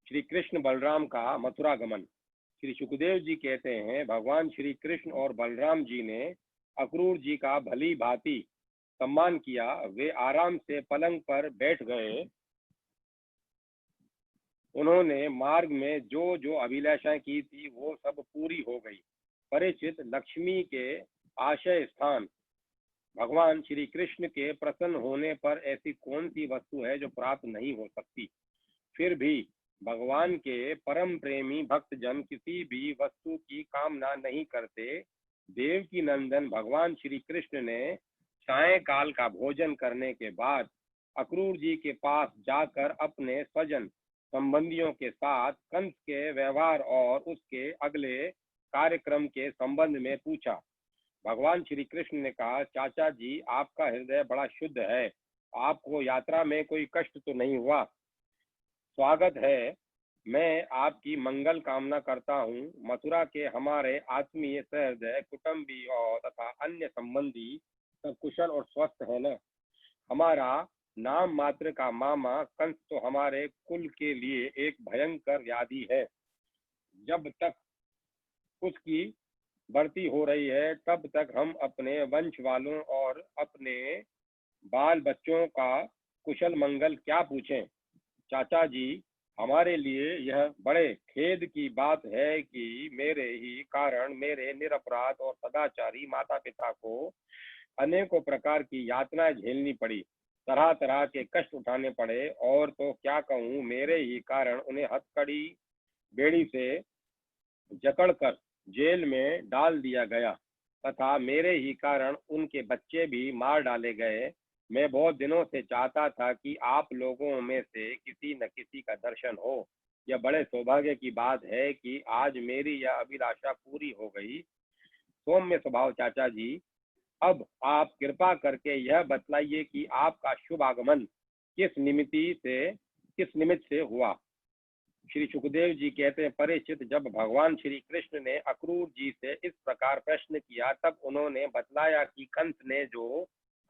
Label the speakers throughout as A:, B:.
A: श्री कृष्ण बलराम का मथुरागमन। श्री सुखदेव जी कहते हैं, भगवान श्री कृष्ण और बलराम जी ने अक्रूर जी का भली भांति सम्मान किया। वे आराम से पलंग पर बैठ गए। उन्होंने मार्ग में जो जो अभिलाषाएं की थी वो सब पूरी हो गई। परीक्षित, लक्ष्मी के आश्रय स्थान भगवान श्री कृष्ण के प्रसन्न होने पर ऐसी कौन सी वस्तु है जो प्राप्त नहीं हो सकती। फिर भी भगवान के परम प्रेमी भक्तजन किसी भी वस्तु की कामना नहीं करते। देवकी नंदन भगवान श्री कृष्ण ने सायंकाल का भोजन करने के बाद अक्रूर जी के पास जाकर अपने स्वजन संबंधियों के साथ कंस के व्यवहार और उसके अगले कार्यक्रम के संबंध में पूछा। भगवान श्री कृष्ण ने कहा, चाचा जी, आपका हृदय बड़ा शुद्ध है। आपको यात्रा में कोई कष्ट तो नहीं हुआ? स्वागत है। मैं आपकी मंगल कामना करता हूँ। मथुरा के हमारे आत्मीय सहृदय कुटुंबी और तथा अन्य संबंधी सब कुशल और स्वस्थ है न? हमारा नाम मात्र का मामा कंस तो हमारे कुल के लिए एक भयंकर व्याधि है। जब तक उसकी बढ़ती हो रही है तब तक हम अपने वंश वालों और अपने बाल बच्चों का कुशल मंगल क्या पूछें। चाचा जी, हमारे लिए यह बड़े खेद की बात है कि मेरे ही कारण मेरे निरपराध और सदाचारी माता पिता को अनेकों प्रकार की यातनाएं झेलनी पड़ी, तरह तरह के कष्ट उठाने पड़े, और तो क्या कहूँ, मेरे ही कारण उन्हें हथकड़ी बेड़ी से जकड़कर जेल में डाल दिया गया तथा मेरे ही कारण उनके बच्चे भी मार डाले गए। मैं बहुत दिनों से चाहता था कि आप लोगों में से किसी न किसी का दर्शन हो। यह बड़े सौभाग्य की बात है कि आज मेरी यह अभिलाषा पूरी हो गई। सौम्य स्वभाव चाचा जी, अब आप कृपा करके यह बतलाइए कि आपका शुभ आगमन किस निमित्त से हुआ। श्री सुखदेव जी कहते हैं, परीक्षित, जब भगवान श्री कृष्ण ने अक्रूर जी से इस प्रकार प्रश्न किया तब उन्होंने बतलाया कि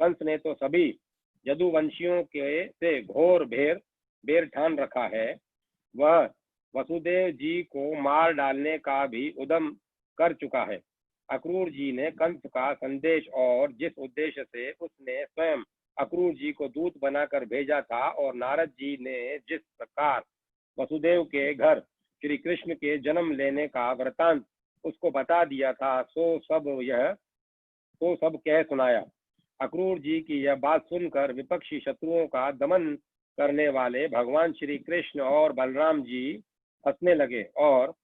A: कंस ने तो सभी यदुवंशियों के से घोर बेर ठान रखा है। वह वसुदेव जी को मार डालने का भी उद्यम कर चुका है। अक्रूर जी ने कंस का संदेश और जिस उद्देश्य से उसने स्वयं अक्रूर जी को दूत बनाकर भेजा था और नारद जी ने जिस प्रकार वसुदेव के घर श्री कृष्ण के जन्म लेने का वृतांत उसको बता दिया था, तो सब कह सुनाया। अक्रूर जी की यह बात सुनकर विपक्षी शत्रुओं का दमन करने वाले भगवान श्री कृष्ण और बलराम जी हंसने लगे और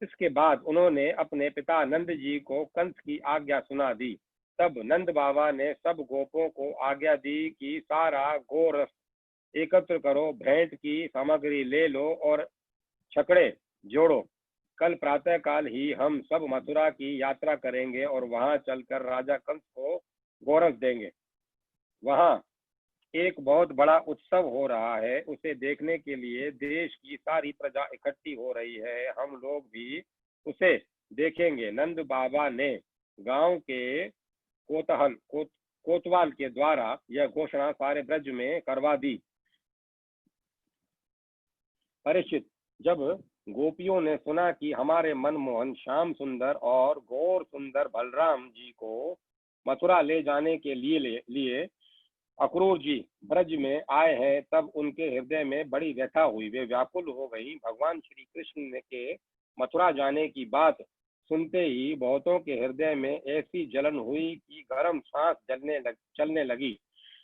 A: इसके बाद उन्होंने अपने पिता नंद जी को कंस की आज्ञा सुना दी। तब नंद बाबा ने सब गोपों को आज्ञा दी कि सारा गोरस एकत्र करो, भेंट की सामग्री ले लो और छकड़े जोड़ो। कल प्रातःकाल ही हम सब मथुरा की यात्रा करेंगे और वहां चलकर राजा कंस को गोरस देंगे। वहां एक बहुत बड़ा उत्सव हो रहा है, उसे देखने के लिए देश की सारी प्रजा इकट्ठी हो रही है। हम लोग भी उसे देखेंगे। नंद बाबा ने गांव के कोतवाल के द्वारा यह घोषणा सारे ब्रज में करवा दी। परीक्षित, जब गोपियों ने सुना कि हमारे मनमोहन श्याम सुंदर और गौर सुंदर बलराम जी को मथुरा ले जाने के लिए अक्रूर जी ब्रज में आए हैं, तब उनके हृदय में बड़ी व्यथा हुई। वे व्याकुल हो गई। भगवान श्री कृष्ण के मथुरा जाने की बात सुनते ही बहुतों के हृदय में ऐसी जलन हुई कि गर्म सांस चलने लगी।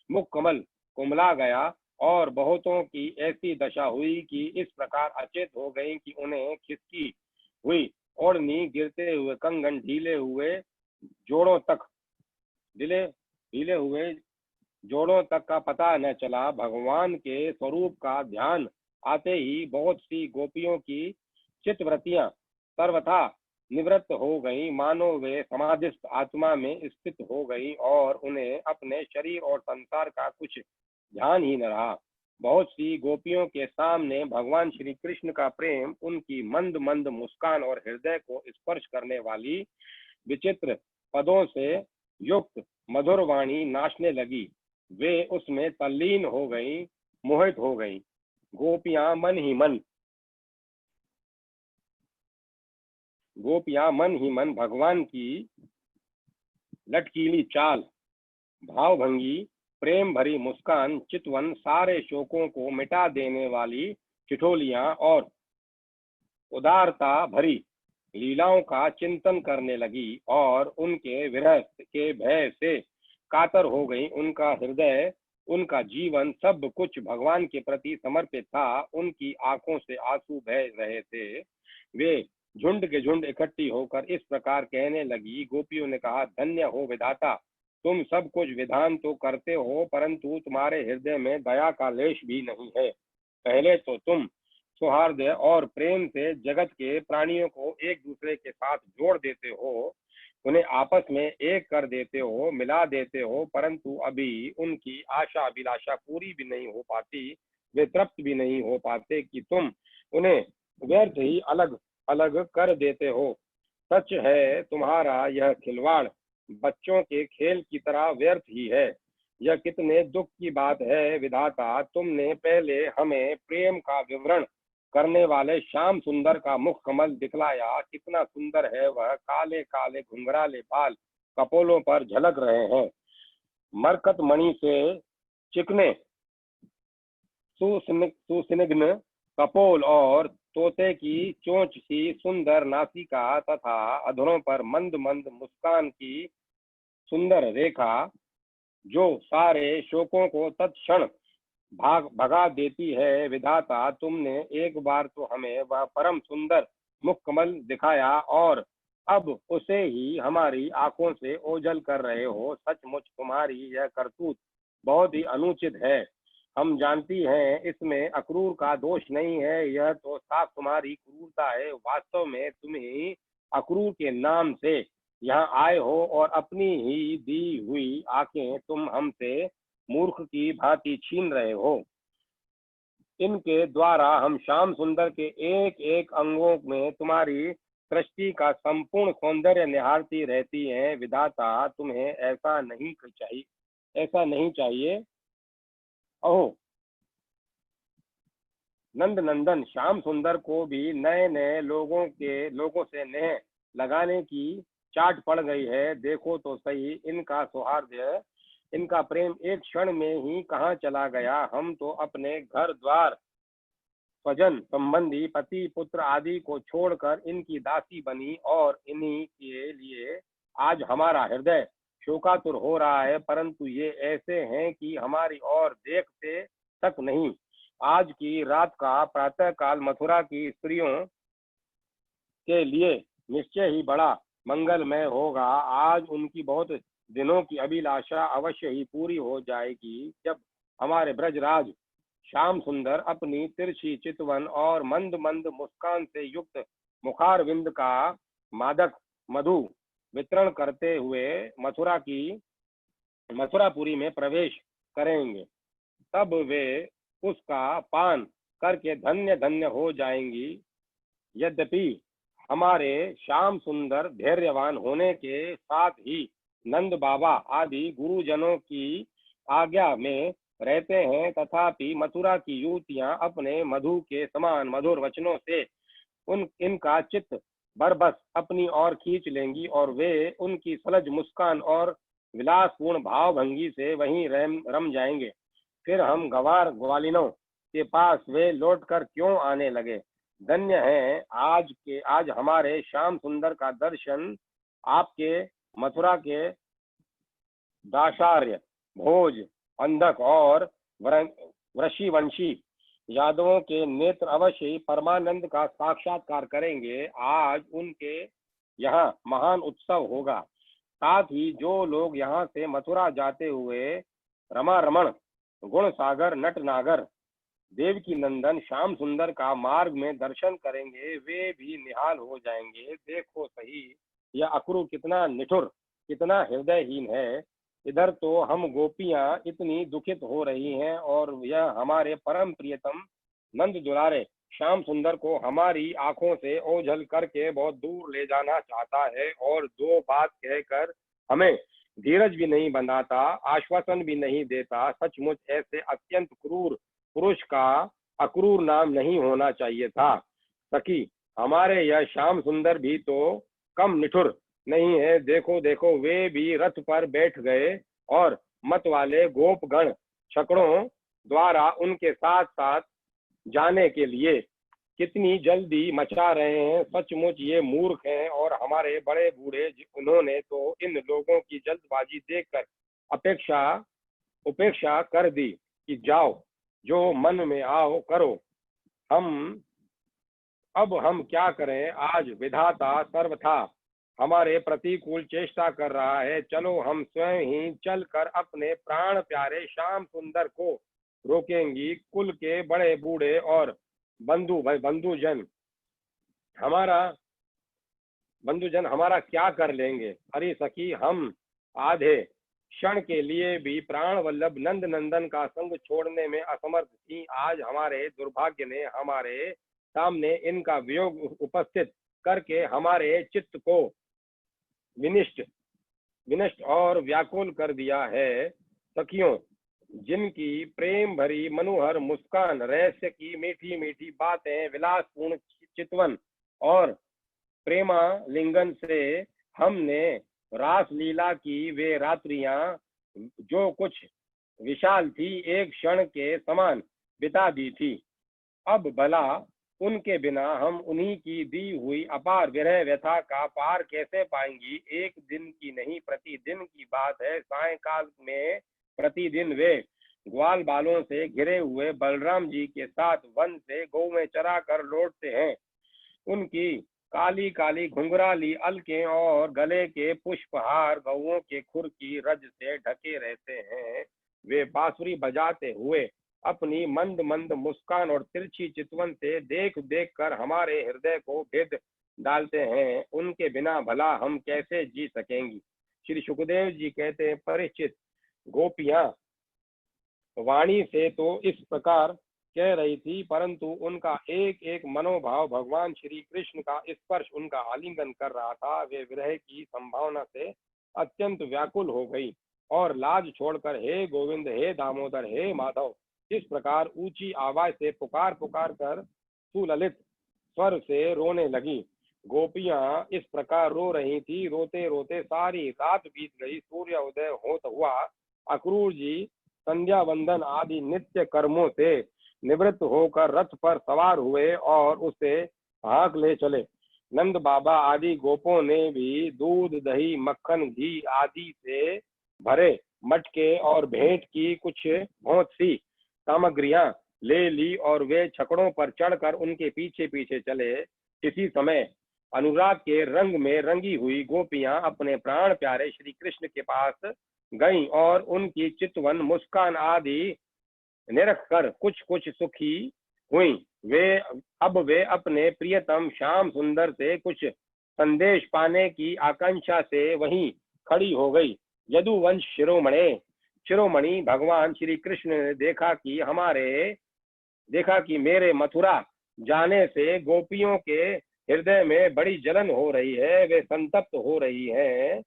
A: मुख कमल कुमला गया और बहुतों की ऐसी दशा हुई कि इस प्रकार अचेत हो गई कि उन्हें खिसकी हुई ओढ़नी, गिरते हुए कंगन, ढीले हुए जोड़ों तक का पता न चला। भगवान के स्वरूप का ध्यान आते ही बहुत सी गोपियों की चित्तवृत्तियां सर्वथा निवृत्त हो गई, मानो वे समाधिस्थ आत्मा में स्थित हो गई और उन्हें अपने शरीर और संसार का कुछ ध्यान ही न रहा। बहुत सी गोपियों के सामने भगवान श्री कृष्ण का प्रेम, उनकी मंद मंद मुस्कान और हृदय को स्पर्श करने वाली विचित्र पदों से युक्त मधुर वाणी नाचने लगी। वे उसमें तल्लीन हो गई, मोहित हो गई। गोपियां गोपियां मन ही मन भगवान की लटकीली चाल, भावभंगी प्रेम भरी मुस्कान, चितवन सारे शोकों को मिटा देने वाली ठिठोलियां और उदारता भरी लीलाओं का चिंतन करने लगी और उनके विरह के भय से कातर हो गई। उनका हृदय, उनका जीवन, सब कुछ भगवान के प्रति समर्पित था। उनकी आंखों से आंसू बह रहे थे। वे झुंड के झुंड इकट्ठी होकर इस प्रकार कहने लगी। गोपियों ने कहा, धन्य हो विधाता, तुम सब कुछ विधान तो करते हो, परंतु तुम्हारे हृदय में दया का लेश भी नहीं है। पहले तो तुम सौहार्द और प्रेम से जगत के प्राणियों को एक दूसरे के साथ जोड़ देते हो, उन्हें आपस में एक कर देते हो, मिला देते हो, परंतु अभी उनकी आशा अभिलाषा पूरी भी नहीं हो पाती, वे तृप्त भी नहीं हो पाते कि तुम उन्हें व्यर्थ ही अलग अलग कर देते हो। सच है, तुम्हारा यह खिलवाड़ बच्चों के खेल की तरह व्यर्थ ही है। यह कितने दुख की बात है विधाता, तुमने पहले हमें प्रेम का विवरण करने वाले श्याम सुंदर का मुख कमल दिखलाया। कितना सुंदर है वह, काले काले घुंघराले बाल कपोलों पर झलक रहे हैं, मरकत मणि से चिकने सुस्निग्ध कपोल और तोते की चोंच सी सुंदर नासिका तथा अधरों पर मंद मंद मुस्कान की सुंदर रेखा, जो सारे शोकों को तत्क्षण भगा देती है। विधाता, तुमने एक बार तो हमें वह परम सुंदर मुख कमल दिखाया और अब उसे ही हमारी आंखों से ओझल कर रहे हो। सचमुच तुम्हारी यह करतूत बहुत ही अनुचित है। हम जानती हैं इसमें अक्रूर का दोष नहीं है, यह तो साफ तुम्हारी क्रूरता है। वास्तव में तुम ही अक्रूर के नाम से यहाँ आए हो और अपनी ही दी हुई आंखें तुम हमसे मूर्ख की भांति छीन रहे हो। इनके द्वारा हम श्याम सुंदर के एक एक अंगों में तुम्हारी सृष्टि का संपूर्ण सौंदर्य निहारती रहती हैं। विधाता, तुम्हें ऐसा नहीं चाहिए, ऐसा नहीं चाहिए। अहो नंद नंदन, श्याम सुंदर को भी नए नए लोगों से नेह लगाने की चाट पड़ गई है। देखो तो सही, इनका सौहार्द, इनका प्रेम एक क्षण में ही कहाँ चला गया। हम तो अपने घर द्वार, स्वजन संबंधी, पति पुत्र आदि को छोड़कर इनकी दासी बनी और इन्हीं के लिए आज हमारा हृदय शोकातुर हो रहा है, परंतु ये ऐसे हैं कि हमारी ओर देखते तक नहीं। आज की रात का प्रातः काल मथुरा की स्त्रियों के लिए निश्चय ही बड़ा मंगलमय होगा। आज उनकी बहुत दिनों की अभिलाषा अवश्य ही पूरी हो जाएगी, जब हमारे ब्रजराज श्याम सुंदर अपनी तिरछी चितवन और मंद मंद मुस्कान से युक्त मुखारविंद का मादक मधु वितरण करते हुए मथुरापुरी में प्रवेश करेंगे। तब वे उसका पान करके धन्य धन्य हो जाएंगी। यद्यपि हमारे श्याम सुंदर धैर्यवान होने के साथ ही नंद बाबा आदि गुरुजनों की आज्ञा में रहते हैं, तथापि मथुरा की युवतियां अपने मधु के समान मधुर वचनों से इनका चित्त बरबस अपनी ओर खींच लेंगी और वे उनकी सलज मुस्कान और विलासपूर्ण भावभंगी से वहीं रम जाएंगे। फिर हम गवार ग्वालिनों के पास वे लौटकर क्यों आने लगे। धन्य है आज हमारे श्याम सुंदर का दर्शन आपके मथुरा के दाशार्य, भोज, अंधक और वृषिवंशी यादवों के नेत्र अवश्य ही परमानंद का साक्षात्कार करेंगे। आज उनके यहाँ महान उत्सव होगा। साथ ही जो लोग यहाँ से मथुरा जाते हुए रमा रमण, गुण सागर, नट नागर, देवकी नंदन, श्याम सुंदर का मार्ग में दर्शन करेंगे, वे भी निहाल हो जाएंगे। देखो सही, यह अक्रूर कितना निठुर, कितना हृदयहीन है। इधर तो हम गोपियां इतनी दुखित हो रही हैं और यह हमारे परम प्रियतम नंद दुलारे श्याम सुंदर को हमारी आंखों से ओझल करके बहुत दूर ले जाना चाहता है और दो बात कहकर हमें धीरज भी नहीं बंधाता, आश्वासन भी नहीं देता। सचमुच ऐसे अत्यंत क्रूर पुरुष का अक्रूर नाम नहीं होना चाहिए था। सखी, हमारे यह श्याम सुंदर भी तो कम निठुर नहीं है। देखो देखो, वे भी रथ पर बैठ गए और मत वाले गोपगण छकड़ों द्वारा उनके साथ साथ जाने के लिए कितनी जल्दी मचा रहे हैं। सचमुच ये मूर्ख हैं और हमारे बड़े बूढ़े, उन्होंने तो इन लोगों की जल्दबाजी देखकर अपेक्षा उपेक्षा कर दी कि जाओ, जो मन में आओ करो। हम अब हम क्या करें, आज विधाता सर्वथा हमारे प्रतिकूल चेष्टा कर रहा है। चलो, हम स्वयं ही चलकर अपने प्राण प्यारे श्याम सुंदर को रोकेंगी। कुल के बड़े बूढ़े और बंधुजन हमारा हमारा क्या कर लेंगे। अरे सखी, हम आधे क्षण के लिए भी प्राण वल्लभ नंद नंदन का संग छोड़ने में असमर्थ थी। आज हमारे दुर्भाग्य ने हमारे सामने इनका वियोग उपस्थित करके हमारे चित्त को विनिष्ट विनष्ट और व्याकुल कर दिया है। सखियों, जिनकी प्रेम भरी मनोहर मुस्कान, रहस्य की मीठी मीठी बातें, विलासपूर्ण चितवन और प्रेमा लिंगन से हमने रास लीला की वे रात्रियां जो कुछ विशाल थी, एक क्षण के समान बिता दी थी। अब भला उनके बिना हम उन्हीं की दी हुई अपार विरह व्यथा का पार कैसे पाएंगी। एक दिन की नहीं, प्रतिदिन की बात है। सायंकाल में प्रतिदिन वे ग्वाल बालों से घिरे हुए बलराम जी के साथ वन से गौ में चरा कर लौटते हैं। उनकी काली काली घुंघराली अलकें और गले के पुष्पहार गौओं के खुर की रज से ढके रहते हैं। वे बांसुरी बजाते हुए अपनी मंद मंद मुस्कान और तिरछी चितवन से देख देख कर हमारे हृदय को भेद डालते हैं। उनके बिना भला हम कैसे जी सकेंगी। श्री सुखदेव जी कहते हैं, परीक्षित, गोपियां वाणी से तो इस प्रकार कह रही थी, परंतु उनका एक एक मनोभाव भगवान श्री कृष्ण का स्पर्श उनका आलिंगन कर रहा था। वे विरह की संभावना से अत्यंत व्याकुल हो गई और लाज छोड़कर हे गोविंद, हे दामोदर, हे माधव, इस प्रकार ऊंची आवाज से पुकार पुकार कर सुललित स्वर से रोने लगी। गोपियां इस प्रकार रो रही थी। रोते रोते सारी रात बीत गई। सूर्य उदय होता हुआ अक्रूर जी संध्या वंदन आदि नित्य कर्मों से निवृत्त होकर रथ पर सवार हुए और उसे हाँक ले चले। नंद बाबा आदि गोपों ने भी दूध, दही, मक्खन, घी आदि से भरे मटके और भेंट की कुछ बहुत सी सामग्रियां ले ली और वे छकड़ों पर चढ़कर उनके पीछे पीछे चले। इसी समय अनुराग के रंग में रंगी हुई गोपियां अपने प्राण प्यारे श्री कृष्ण के पास गईं और उनकी चितवन, मुस्कान आदि निरख कर कुछ कुछ सुखी हुई। वे अपने प्रियतम श्याम सुंदर से कुछ संदेश पाने की आकांक्षा से वहीं खड़ी हो गई। यदुवंश शिरोमणि भगवान श्री कृष्ण ने देखा कि मेरे मथुरा जाने से गोपियों के हृदय में बड़ी जलन हो रही है, वे संतप्त हो रही हैं।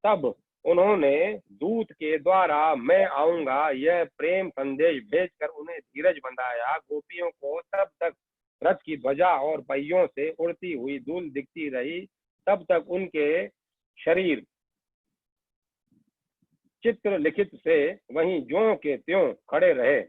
A: तब उन्होंने दूत के द्वारा मैं आऊंगा यह प्रेम संदेश भेजकर उन्हें धीरज बंधाया। गोपियों को तब तक रथ की ध्वजा और पहियों से उड़ती हुई धूल दिखती रही। तब तक उनके शरीर चित्र लिखित से वहीं ज्यों के त्यों खड़े रहे,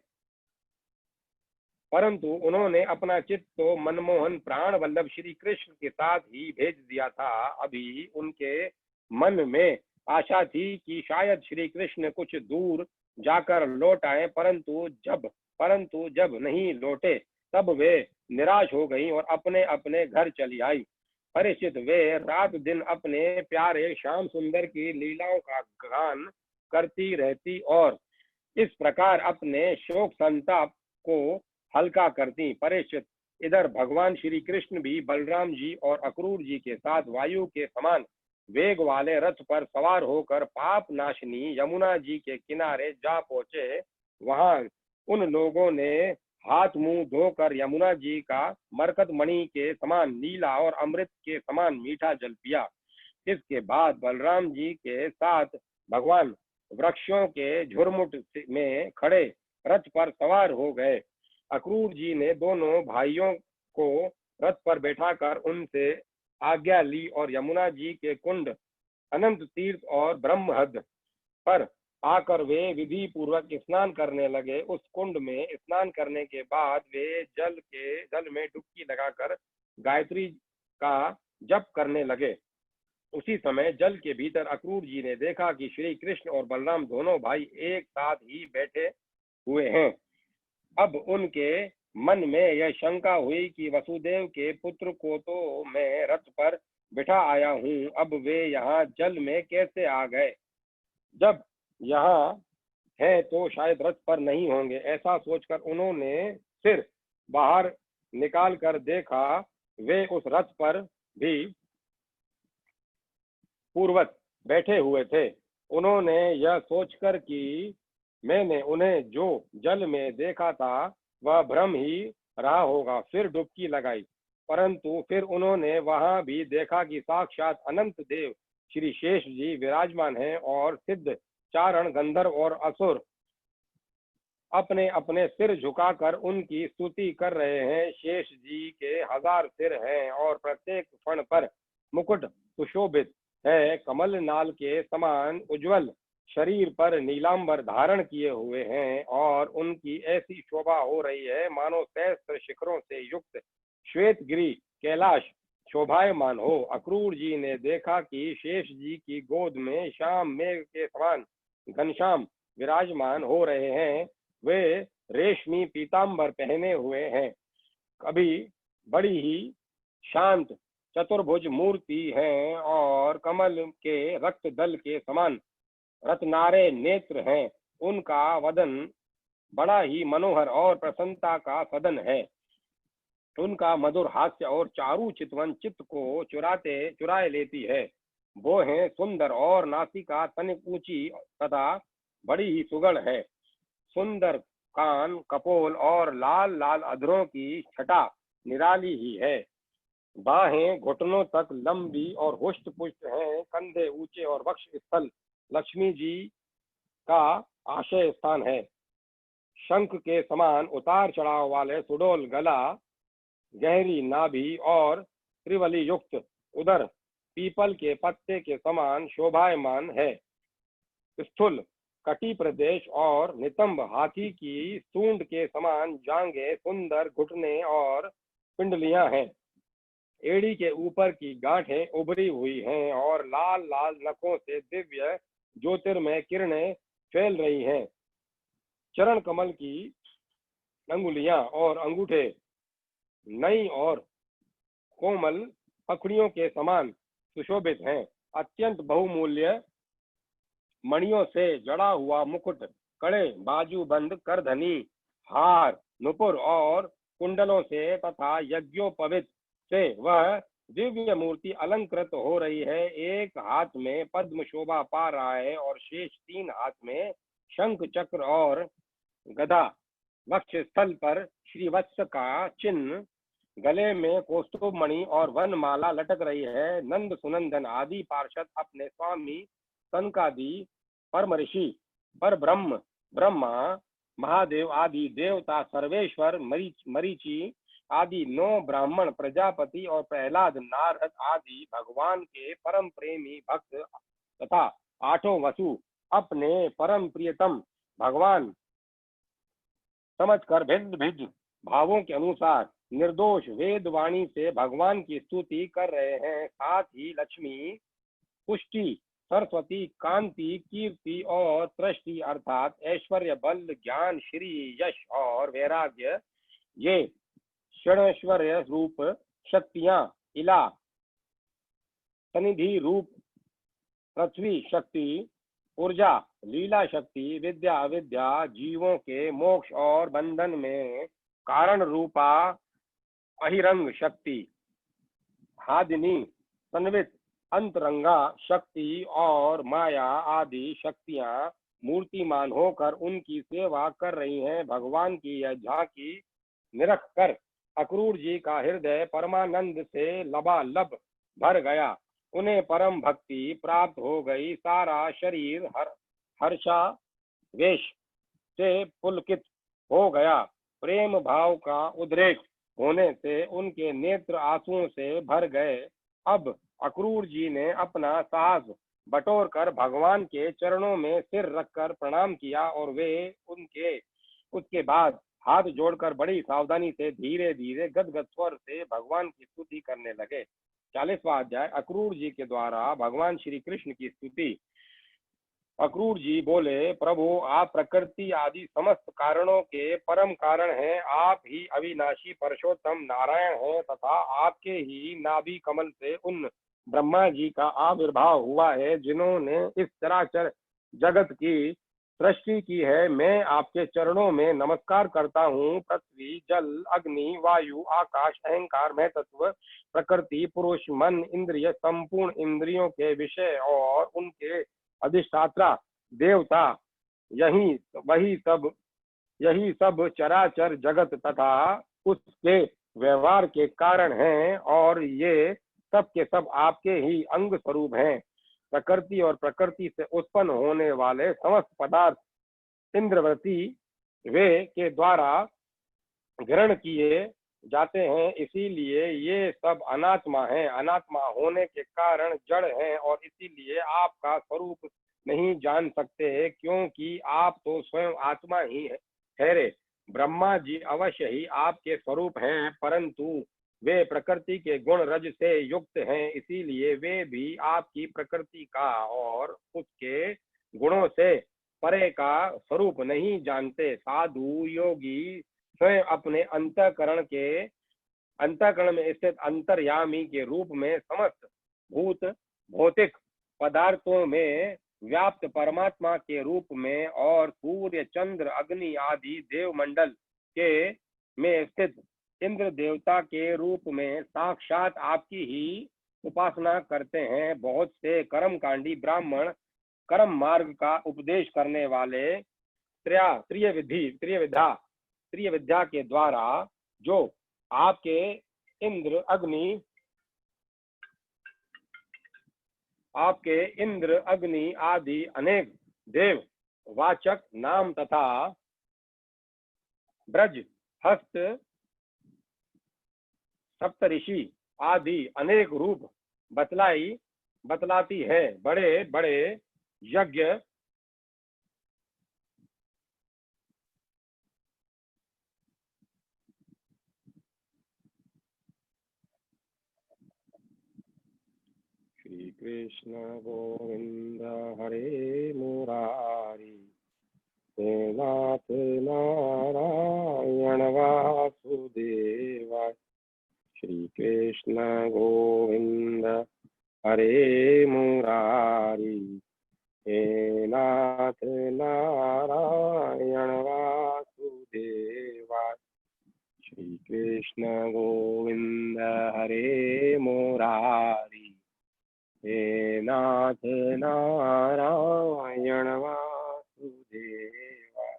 A: परंतु उन्होंने अपना चित्त तो मनमोहन प्राण वल्लभ श्री कृष्ण के साथ ही भेज दिया था। अभी उनके मन में आशा थी कि शायद श्री कृष्ण कुछ दूर जाकर लौट आए, परंतु जब नहीं लौटे तब वे निराश हो गईं और अपने अपने घर चली आई। परिचित, वे रात दिन अपने प्यारे श्याम सुंदर की लीलाओं का गान करती रहती और इस प्रकार अपने शोक संताप को हल्का करती। परीक्षित, इधर भगवान श्री कृष्ण भी बलराम जी और अक्रूर जी के साथ वायु के समान वेग वाले रथ पर सवार होकर पाप नाशनी यमुना जी के किनारे जा पहुंचे। वहां उन लोगों ने हाथ मुंह धोकर यमुना जी का मरकत मणि के समान नीला और अमृत के समान मीठा जल पिया। इसके बाद बलराम जी के साथ भगवान वृक्षों के झुरमुट में खड़े रथ पर सवार हो गए। अक्रूर जी ने दोनों भाइयों को रथ पर बैठाकर उनसे आज्ञा ली और यमुना जी के कुंड, अनंत तीर्थ और ब्रह्महद पर आकर वे विधि पूर्वक स्नान करने लगे। उस कुंड में स्नान करने के बाद वे जल में डुबकी लगाकर गायत्री का जप करने लगे। उसी समय जल के भीतर अक्रूर जी ने देखा कि श्री कृष्ण और बलराम दोनों भाई एक साथ ही बैठे हुए हैं। अब उनके मन में यह शंका हुई कि वसुदेव के पुत्र को तो मैं रथ पर बिठा आया हूँ, अब वे यहाँ जल में कैसे आ गए? जब यहाँ है तो शायद रथ पर नहीं होंगे। ऐसा सोचकर उन्होंने सिर बाहर निकाल कर देखा, वे उस रथ पर भी पूर्वत बैठे हुए थे। उन्होंने यह सोचकर कि मैंने उन्हें जो जल में देखा था वह भ्रम ही रहा होगा, फिर डुबकी लगाई, परंतु फिर उन्होंने वहां भी देखा कि साक्षात अनंत देव श्री शेष जी विराजमान हैं और सिद्ध चारण गंधर्व और असुर अपने अपने सिर झुकाकर उनकी स्तुति कर रहे हैं। शेष जी के 1000 सिर हैं और प्रत्येक फण पर मुकुट सुशोभित है। कमल नाल के समान उज्जवल शरीर पर नीलांबर धारण किए हुए हैं और उनकी ऐसी शोभा हो रही है मानो सहस्त्र शिखरों से युक्त श्वेत गिरी कैलाश शोभायमान हो। अक्रूर जी ने देखा कि शेष जी की गोद में श्याम मेघ के समान घनश्याम विराजमान हो रहे हैं। वे रेशमी पीतांबर पहने हुए हैं, कभी बड़ी ही शांत चतुर्भुज मूर्ति हैं और कमल के रक्त दल के समान रत्नारे नेत्र हैं। उनका वदन बड़ा ही मनोहर और प्रसन्नता का सदन है। उनका मधुर हास्य और चारु चितवन चित्त को चुराए लेती है। वो है सुंदर और नासिका तनिक ऊंची तथा बड़ी ही सुगढ़ है। सुंदर कान, कपोल और लाल लाल अधरों की छटा निराली ही है। बाहें घुटनों तक लंबी और हुष्ट पुष्ट हैं। कंधे ऊंचे और वक्ष स्थल लक्ष्मी जी का आशय स्थान है। शंख के समान उतार चढ़ाव वाले सुडोल गला, गहरी नाभि और त्रिवली युक्त उदर पीपल के पत्ते के समान शोभायमान है। स्थूल कटी प्रदेश और नितंब हाथी की सूंड के समान जांघें, सुंदर घुटने और पिंडलियां हैं। एड़ी के ऊपर की गांठें उभरी हुई हैं और लाल लाल नखों से दिव्य ज्योतिर्मय किरणें फैल रही हैं। चरण कमल की अंगुलियां और अंगूठे नई और कोमल पखड़ियों के समान सुशोभित हैं। अत्यंत बहुमूल्य मणियों से जड़ा हुआ मुकुट, कड़े, बाजूबंद करधनी, हार, नुपुर और कुंडलों से तथा यज्ञोपवीत से वह दिव्य मूर्ति अलंकृत हो रही है। एक हाथ में पद्म शोभा पा रहा है और शेष 3 हाथ में शंख चक्र और गदा। वक्ष स्थल पर श्रीवत्स का चिन्ह, गले में कौस्तुभ मणि और वनमाला लटक रही है। नंद सुनंदन आदि पार्षद अपने स्वामी सनकादि परम ऋषि पर ब्रह्मा महादेव आदि देवता, सर्वेश्वर मरीचि आदि 9 ब्राह्मण, प्रजापति और प्रहलाद, नारद आदि भगवान के परम प्रेमी भक्त तथा 8 वसु अपने परम प्रियतम भगवान समझकर भिन्न भिन्न भावों के अनुसार निर्दोष वेद वाणी से भगवान की स्तुति कर रहे हैं। साथ ही लक्ष्मी, पुष्टि, सरस्वती, कांति, कीर्ति और तृष्टि अर्थात ऐश्वर्य, बल, ज्ञान, श्री, यश और वैराग्य, ये षडैश्वर्य रूप शक्तियां, इला सनिधि रूप पृथ्वी शक्ति, ऊर्जा, लीला शक्ति, विद्या अविद्या, जीवों के मोक्ष और बंधन में कारण रूपा अहिरंग शक्ति, हादिनी, तन्वित, अंतरंगा शक्ति और माया आदि शक्तियां मूर्तिमान होकर उनकी सेवा कर रही हैं। भगवान की यह झांकी निरख कर अक्रूर जी का हृदय परमानंद से लबालब भर गया। उन्हें परम भक्ति प्राप्त हो गई। सारा शरीर हर्षावेश से पुलकित हो गया। प्रेम भाव का उद्रेक होने से उनके नेत्र आंसुओं से भर गए। अब अक्रूर जी ने अपना साहस बटोर कर भगवान के चरणों में सिर रखकर प्रणाम किया और वे उनके उसके बाद हाथ जोड़कर बड़ी सावधानी से धीरे धीरे गदगद स्वर से भगवान की स्तुति करने लगे। 40वां अध्याय अक्रूर जी के द्वारा भगवान श्री कृष्ण की स्तुति। अक्रूर जी बोले, प्रभु आप प्रकृति आदि समस्त कारणों के परम कारण हैं। आप ही अविनाशी परशोत्तम नारायण हैं तथा आपके ही नाभि कमल से उन ब्रह्मा जी का आविर्भाव हुआ है जिन्होंने इस चराचर जगत की सृष्टि की है। मैं आपके चरणों में नमस्कार करता हूँ। पृथ्वी, जल, अग्नि, वायु, आकाश, अहंकार, मैं तत्व, प्रकृति, पुरुष, मन, इंद्रिय, संपूर्ण इंद्रियों के विषय और उनके अधिष्ठाता देवता, यही सब चराचर जगत तथा उसके व्यवहार के कारण हैं और ये सब के सब आपके ही अंग स्वरूप हैं। प्रकृति और प्रकृति से उत्पन्न होने वाले समस्त पदार्थ इंद्रवती वे के द्वारा ग्रहण किए जाते हैं, इसीलिए ये सब अनात्मा है। अनात्मा होने के कारण जड़ हैं और इसीलिए आपका स्वरूप नहीं जान सकते, क्योंकि आप तो स्वयं आत्मा ही ठहरे। ब्रह्मा जी अवश्य ही आपके स्वरूप हैं, परंतु वे प्रकृति के गुण रज से युक्त हैं, इसीलिए वे भी आपकी प्रकृति का और उसके गुणों से परे का स्वरूप नहीं जानते। साधु योगी स्वयं अपने अंतःकरण में स्थित अंतर्यामी के रूप में समस्त भूत भौतिक पदार्थों में व्याप्त परमात्मा के रूप में और सूर्य, चंद्र, अग्नि आदि देवमंडल के में स्थित इंद्र देवता के रूप में साक्षात आपकी ही उपासना करते हैं। बहुत से कर्मकांडी ब्राह्मण कर्म मार्ग का उपदेश करने वाले त्रिय विद्या के द्वारा जो आपके इंद्र अग्नि आदि अनेक देव वाचक नाम तथा ब्रज हस्त सप्तऋषि आदि अनेक रूप बतलाती है। बड़े बड़े यज्ञ श्री कृष्ण गोविंद हरे मुरारी, हे नाथ नारायण वासुदेवा। श्री कृष्ण गोविंद हरे मुरारी, हे नाथ नारायण वासुदेवा। श्री कृष्ण गोविंद हरे मुरारी, हे नाथ नारायण वासुदेवा।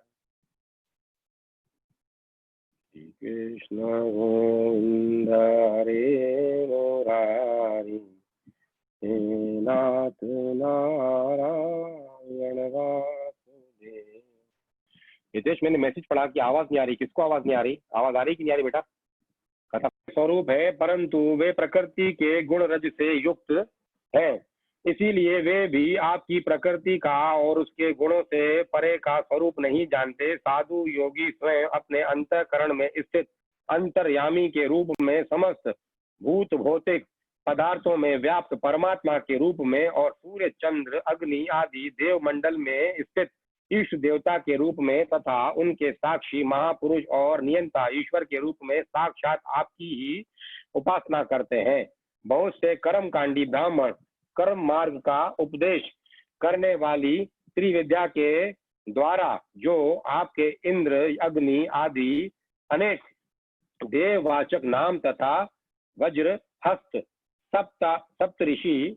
A: श्री कृष्ण गोविंद हरे मुरारी, हे नाथ नारायण वासुदेव। हितेश, मैंने मैसेज पढ़ा कि आवाज नहीं आ रही। किसको आवाज नहीं आ रही? आवाज आ रही कि नहीं आ रही बेटा? कथा स्वरूप है, परंतु वे प्रकृति के गुण रज से युक्त है, इसीलिए वे भी आपकी प्रकृति का और उसके गुणों से परे का स्वरूप नहीं जानते। साधु योगी स्वयं अपने अंतःकरण में स्थित अंतर्यामी के रूप में समस्त भूत भौतिक पदार्थों में व्याप्त परमात्मा के रूप में और सूर्य, चंद्र, अग्नि आदि देवमंडल में स्थित ईश देवता के रूप में तथा उनके साक्षी महापुरुष और नियंता ईश्वर के रूप में साक्षात आपकी ही उपासना करते हैं। बहुत से कर्मकांडी ब्राह्मण कर्म मार्ग का उपदेश करने वाली त्रिविद्या के द्वारा जो आपके इंद्र अग्नि आदि अनेक देववाचक नाम तथा वज्र हस्त सप्तऋषि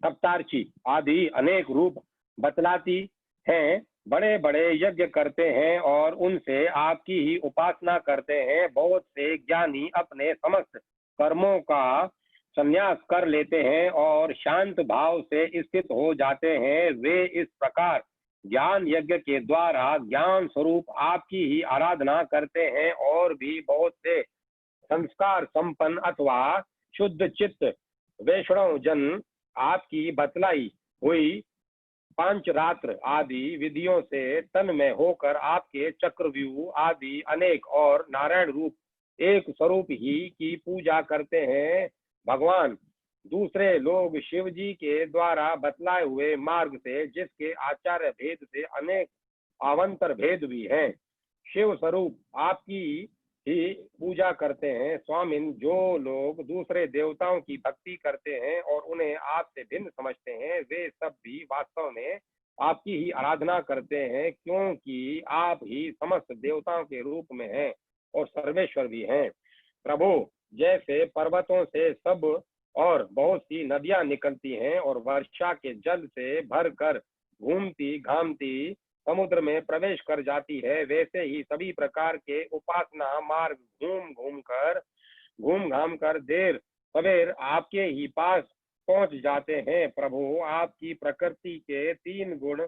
A: सप्तार्ची आदि अनेक रूप बतलाती हैं, बड़े बड़े यज्ञ करते हैं और उनसे आपकी ही उपासना करते हैं। बहुत से ज्ञानी अपने समस्त कर्मों का संन्यास कर लेते हैं और शांत भाव से स्थित हो जाते हैं। वे इस प्रकार ज्ञान यज्ञ के द्वारा ज्ञान स्वरूप आपकी ही आराधना करते हैं, और भी बहुत से संस्कार संपन्न अथवा शुद्ध चित्त वैष्णव जन आपकी बतलाई हुई पांचरात्र आदि विधियों से तन्मय होकर आपके चक्रव्यूह आदि अनेक और नारायण रूप एक स्वरूप ही की पूजा करते हैं। भगवान दूसरे लोग शिव जी के द्वारा बतलाए हुए मार्ग से, जिसके आचार्य भेद से अनेक अवंतर भेद भी हैं, शिव स्वरूप आपकी ही पूजा करते हैं। स्वामिन, जो लोग दूसरे देवताओं की भक्ति करते हैं और उन्हें आपसे भिन्न समझते हैं, वे सब भी वास्तव में आपकी ही आराधना करते हैं, क्योंकि आप ही समस्त देवताओं के रूप में हैं और सर्वेश्वर भी हैं। प्रभु, जैसे पर्वतों से सब और बहुत सी नदियां निकलती हैं और वर्षा के जल से भरकर घूमती घामती समुद्र में प्रवेश कर जाती है, वैसे ही सभी प्रकार के उपासना मार्ग घूम घाम कर देर सवेर आपके ही पास पहुंच जाते हैं। प्रभु, आपकी प्रकृति के तीन गुण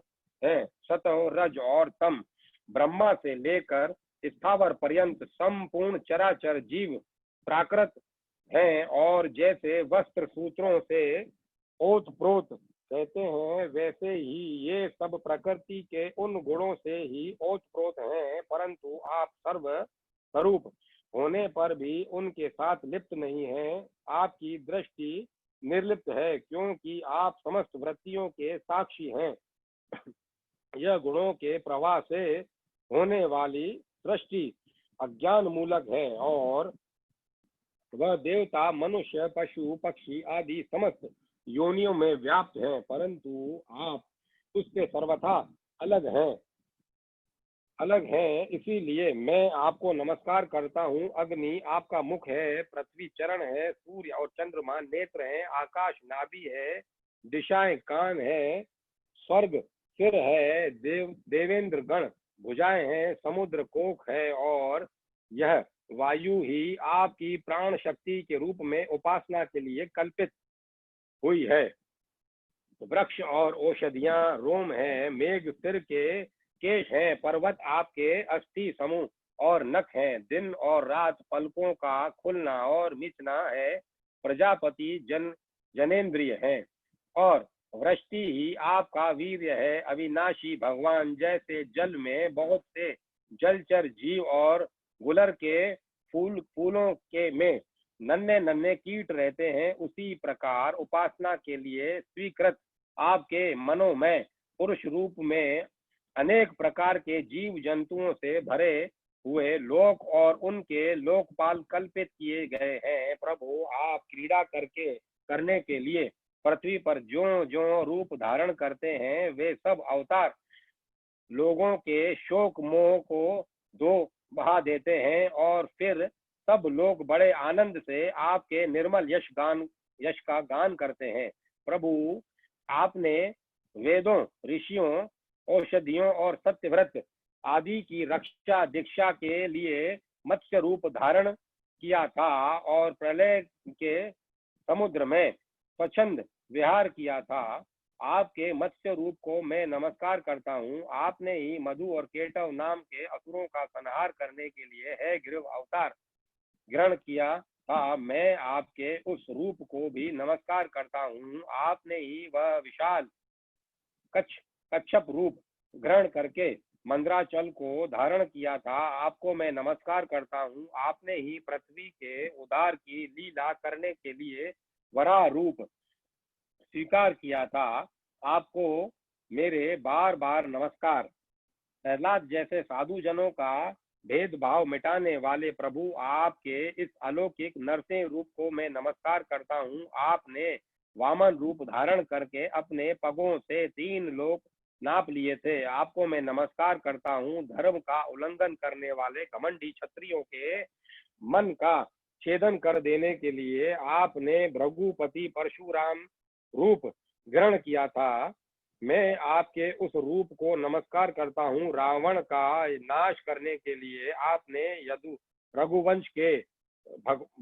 A: हैं, सतो रज और तम। ब्रह्मा से लेकर स्थावर पर्यंत संपूर्ण चराचर जीव प्राकृत हैं, और जैसे वस्त्र सूत्रों से ओतप्रोत कहते हैं, वैसे ही ये सब प्रकृति के उन गुणों से ही ओतप्रोत हैं, परंतु आप सर्व स्वरूप होने पर भी उनके साथ लिप्त नहीं हैं। आपकी दृष्टि निर्लिप्त है, क्योंकि आप समस्त वृत्तियों के साक्षी हैं। यह गुणों के प्रवाह से होने वाली सृष्टि अज्ञान मूलक है, और वह देवता मनुष्य पशु पक्षी आदि समस्त योनियों में व्याप्त है, परंतु आप उससे सर्वथा अलग हैं। इसीलिए मैं आपको नमस्कार करता हूँ। अग्नि आपका मुख है, पृथ्वी चरण है, सूर्य और चंद्रमा नेत्र हैं, आकाश नाभि है, दिशाएं कान है, स्वर्ग सिर है, देवेंद्र गण भुजाएं हैं, समुद्र कोख है, और यह वायु ही आपकी प्राण शक्ति के रूप में उपासना के लिए कल्पित हुई है। वृक्ष और औषधियां रोम है, मेघ सिर के केश हैं, पर्वत आपके अस्थि समूह और नख हैं, दिन और रात पलकों का खुलना और मिचना है, प्रजापति जनेन्द्रिय हैं, और वृष्टि ही आपका वीर्य है। अविनाशी भगवान, जैसे जल में बहुत से जलचर जीव और गुलर के फूलों के में नन्हे नन्हे कीट रहते हैं, उसी प्रकार उपासना के लिए स्वीकृत आपके मनोमय पुरुष रूप में अनेक प्रकार के जीव जंतुओं से भरे हुए लोक और उनके लोकपाल कल्पित किए गए हैं। प्रभु, आप क्रीड़ा करने के लिए पृथ्वी पर जो जो रूप धारण करते हैं, वे सब अवतार लोगों के शोक मोह को धो बहा देते हैं, और फिर सब लोग बड़े आनंद से आपके निर्मल यश का गान करते हैं। प्रभु, आपने वेदों, ऋषियों, औषधियों और सत्यव्रत आदि की रक्षा दीक्षा के लिए मत्स्य रूप धारण किया था, और प्रलय के समुद्र में स्वच्छंद विहार किया था। आपके मत्स्य रूप को मैं नमस्कार करता हूँ। आपने ही मधु और केटव नाम के असुरों का संहार करने के लिए है गिरव अवतार ग्रहण किया था। मैं आपके उस रूप को भी नमस्कार करता हूँ। आपने ही वह विशाल कच्छप रूप ग्रहण करके मंद्राचल को धारण किया था। आपको मैं नमस्कार करता हूँ। आपने ही पृथ्वी के उद्धार की लीला करने के लिए वराह रूप स्वीकार किया था। आपको मेरे बार बार नमस्कार। प्रहलाद जैसे साधु जनों का भेदभाव मिटाने वाले प्रभु, आपके इस अलौकिक नरसिंह रूप को मैं नमस्कार करता हूँ। आपने वामन रूप धारण करके अपने पगों से 3 लोक नाप लिए थे। आपको मैं नमस्कार करता हूँ। धर्म का उल्लंघन करने वाले घमंडी क्षत्रियों के मन का छेदन कर देने के लिए आपने भृगुपति परशुराम रूप ग्रहण किया था। मैं आपके उस रूप को नमस्कार करता हूँ। रावण का नाश करने के लिए आपने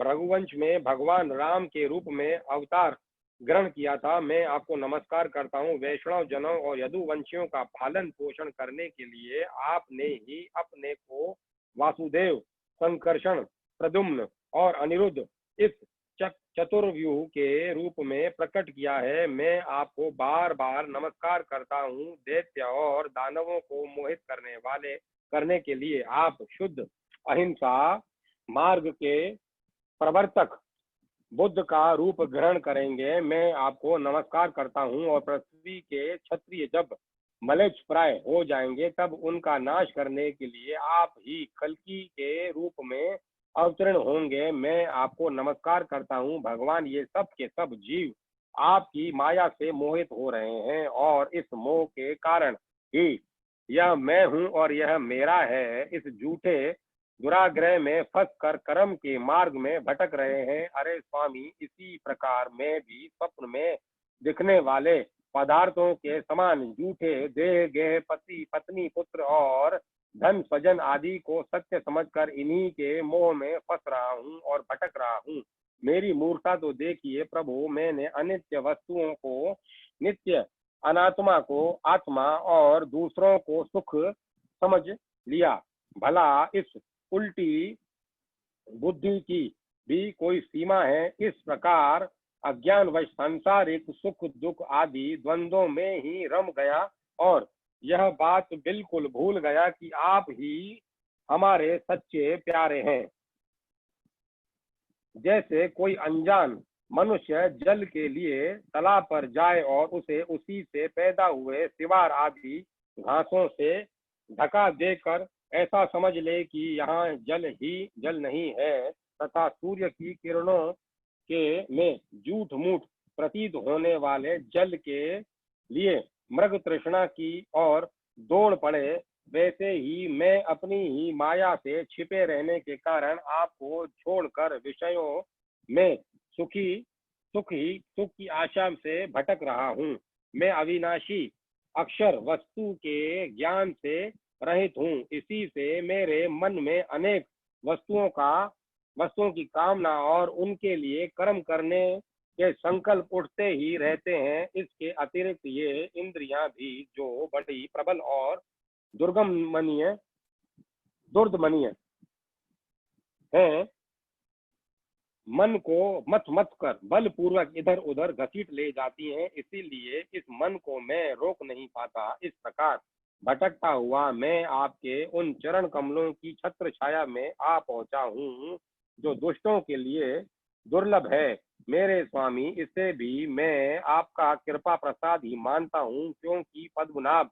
A: रघुवंश में भगवान राम के रूप में अवतार ग्रहण किया था। मैं आपको नमस्कार करता हूँ। वैष्णव जनों और यदुवंशियों का पालन पोषण करने के लिए आपने ही अपने को वासुदेव, संकर्षण, प्रद्युम्न और अनिरुद्ध इस चतुर्व्यूह के रूप में प्रकट किया है। मैं आपको बार बार नमस्कार करता हूँ। दैत्य और दानवों को मोहित करने के लिए आप शुद्ध अहिंसा मार्ग के प्रवर्तक बुद्ध का रूप ग्रहण करेंगे। मैं आपको नमस्कार करता हूँ। और पृथ्वी के क्षत्रिय जब मलेच्छ प्राय हो जाएंगे तब उनका नाश करने के लिए आप ही कल्कि के रूप में अवतरण होंगे। मैं आपको नमस्कार करता हूँ भगवान। ये सब के सब जीव आपकी माया से मोहित हो रहे हैं और इस मोह के कारण ही यह मैं हूँ और यह मेरा है इस झूठे दुराग्रह में फंस कर कर्म के मार्ग में भटक रहे हैं। अरे स्वामी, इसी प्रकार मैं भी स्वप्न में दिखने वाले पदार्थों के समान झूठे देह गेह पति पत्नी पुत्र और धन स्वजन आदि को सत्य समझकर इन्हीं के मोह में फंस रहा हूँ और भटक रहा हूँ। मेरी मूर्खता तो देखिए प्रभु, मैंने अनित्य वस्तुओं को नित्य, अनात्मा को आत्मा और दूसरों को सुख समझ लिया। भला इस उल्टी बुद्धि की भी कोई सीमा है? इस प्रकार अज्ञानवश सांसारिक सुख दुख आदि द्वंद्वों में ही रम गया और यह बात बिल्कुल भूल गया कि आप ही हमारे सच्चे प्यारे हैं। जैसे कोई अनजान मनुष्य जल के लिए तालाब पर जाए और उसे उसी से पैदा हुए सिवार आदि घासों से ढका देकर ऐसा समझ ले कि यहाँ जल ही जल नहीं है तथा सूर्य की किरणों के में झूठ मूठ प्रतीत होने वाले जल के लिए मृग तृष्णा की और दौड़ पड़े, वैसे ही मैं अपनी ही माया से छिपे रहने के कारण आपको छोड़कर विषयों में सुख की आशा से भटक रहा हूँ। मैं अविनाशी अक्षर वस्तु के ज्ञान से रहित हूँ। इसी से मेरे मन में अनेक वस्तुओं की कामना और उनके लिए कर्म करने के संकल्प उठते ही रहते हैं। इसके अतिरिक्त ये इंद्रियां भी जो बड़ी प्रबल और दुर्दमनीय है, मन को मत मत कर बलपूर्वक इधर उधर घसीट ले जाती हैं। इसीलिए इस मन को मैं रोक नहीं पाता। इस प्रकार भटकता हुआ मैं आपके उन चरण कमलों की छत्र छाया में आ पहुंचा हूँ जो दुष्टों के लिए दुर्लभ है। मेरे स्वामी, इसे भी मैं आपका कृपा प्रसाद ही मानता हूँ, क्योंकि पद्मनाभ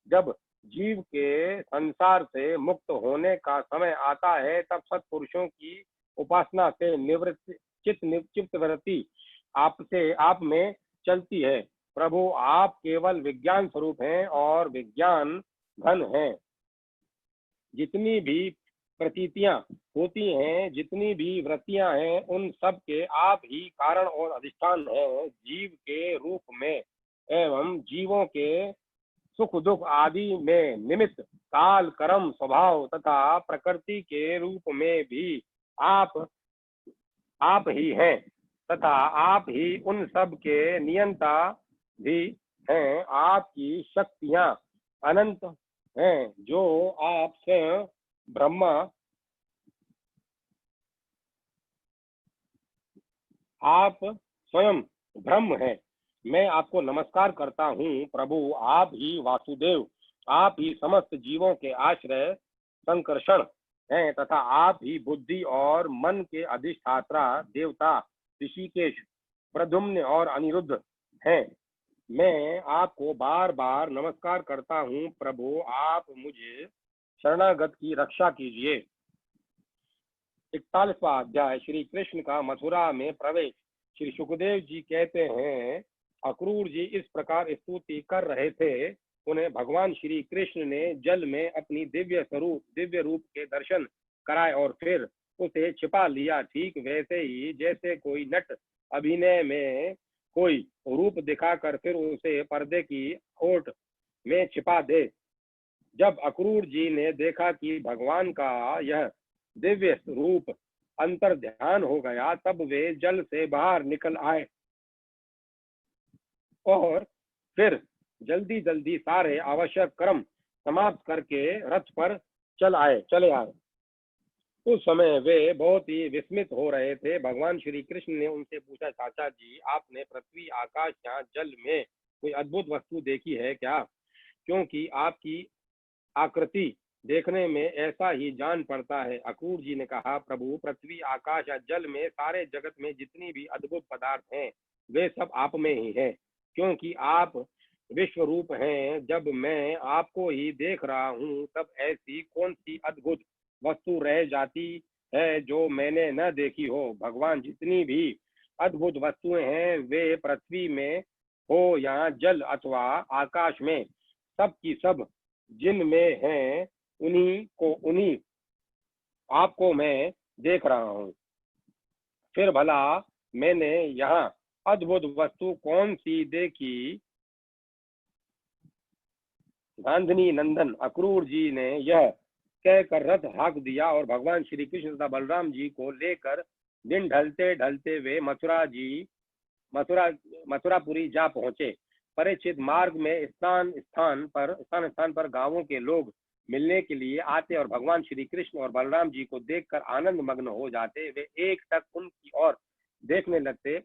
A: जब जीव के संसार से मुक्त होने का समय आता है तब सत्पुरुषों की उपासना से निवृत्त चित्त वृत्ति आपसे आप में चलती है। प्रभु, आप केवल विज्ञान स्वरूप हैं और विज्ञान घन हैं। जितनी भी प्रतीतियां होती हैं, जितनी भी वृत्तियां हैं, उन सब के आप ही कारण और अधिष्ठान हैं। जीव के रूप में एवं जीवों के सुख दुख आदि में निमित्त काल कर्म स्वभाव तथा प्रकृति के रूप में भी आप ही हैं तथा आप ही उन सब के नियंता भी हैं। आपकी शक्तियां अनंत हैं, जो आप स्वयं ब्रह्मा आप स्वयं ब्रह्म हैं। मैं आपको नमस्कार करता हूँ प्रभु। आप ही वासुदेव, आप ही समस्त जीवों के आश्रय संकर्षण हैं तथा आप ही बुद्धि और मन के अधिष्ठाता देवता ऋषिकेश, प्रद्युम्न और अनिरुद्ध हैं। मैं आपको बार बार नमस्कार करता हूँ प्रभु। आप मुझे शरणागत की रक्षा कीजिए। 41वां अध्याय श्री कृष्ण का मथुरा में प्रवेश। श्री सुखदेव जी कहते हैं, अक्रूर जी इस प्रकार स्तुति कर रहे थे। उन्हें भगवान श्री कृष्ण ने जल में अपनी दिव्य रूप के दर्शन कराए और फिर उसे छिपा लिया। ठीक वैसे ही जैसे कोई नट अभिनय में कोई रूप दिखाकर फिर उसे पर्दे की ओट में छिपा दे। जब अक्रूर जी ने देखा कि भगवान का यह दिव्य रूप अंतर ध्यान हो गया, तब वे जल से बाहर निकल आए और फिर जल्दी जल्दी सारे आवश्यक कर्म समाप्त करके रथ पर चले आए। उस समय वे बहुत ही विस्मित हो रहे थे। भगवान श्री कृष्ण ने उनसे पूछा, चाचा जी, आपने पृथ्वी, आकाश या जल में कोई अद्भुत वस्तु देखी है क्या? क्योंकि आपकी आकृति देखने में ऐसा ही जान पड़ता है। अक्रूर जी ने कहा, प्रभु, पृथ्वी, आकाश या जल में सारे जगत में जितनी भी अद्भुत पदार्थ हैं वे सब आप में ही हैं, क्योंकि आप विश्व रूप हैं। जब मैं आपको ही देख रहा हूँ तब ऐसी कौन सी अद्भुत वस्तु रह जाती है जो मैंने न देखी हो। भगवान, जितनी भी अद्भुत वस्तुएं हैं वे पृथ्वी में हो या जल अथवा आकाश में, सब की सब जिनमें हैं उन्हीं आपको मैं देख रहा हूँ। फिर भला मैंने यहाँ अद्भुत वस्तु कौन सी देखी? गांधनी नंदन अक्रूर जी ने यह कहकर रथ हाँक दिया और भगवान श्री कृष्ण तथा बलराम जी को लेकर दिन ढलते ढलते वे मथुरापुरी जा पहुंचे। परिचित मार्ग में स्थान स्थान पर गांवों के लोग मिलने के लिए आते और भगवान श्री कृष्ण और बलराम जी को देखकर आनंद मग्न हो जाते। वे एक टक उनकी ओर देखने लगते,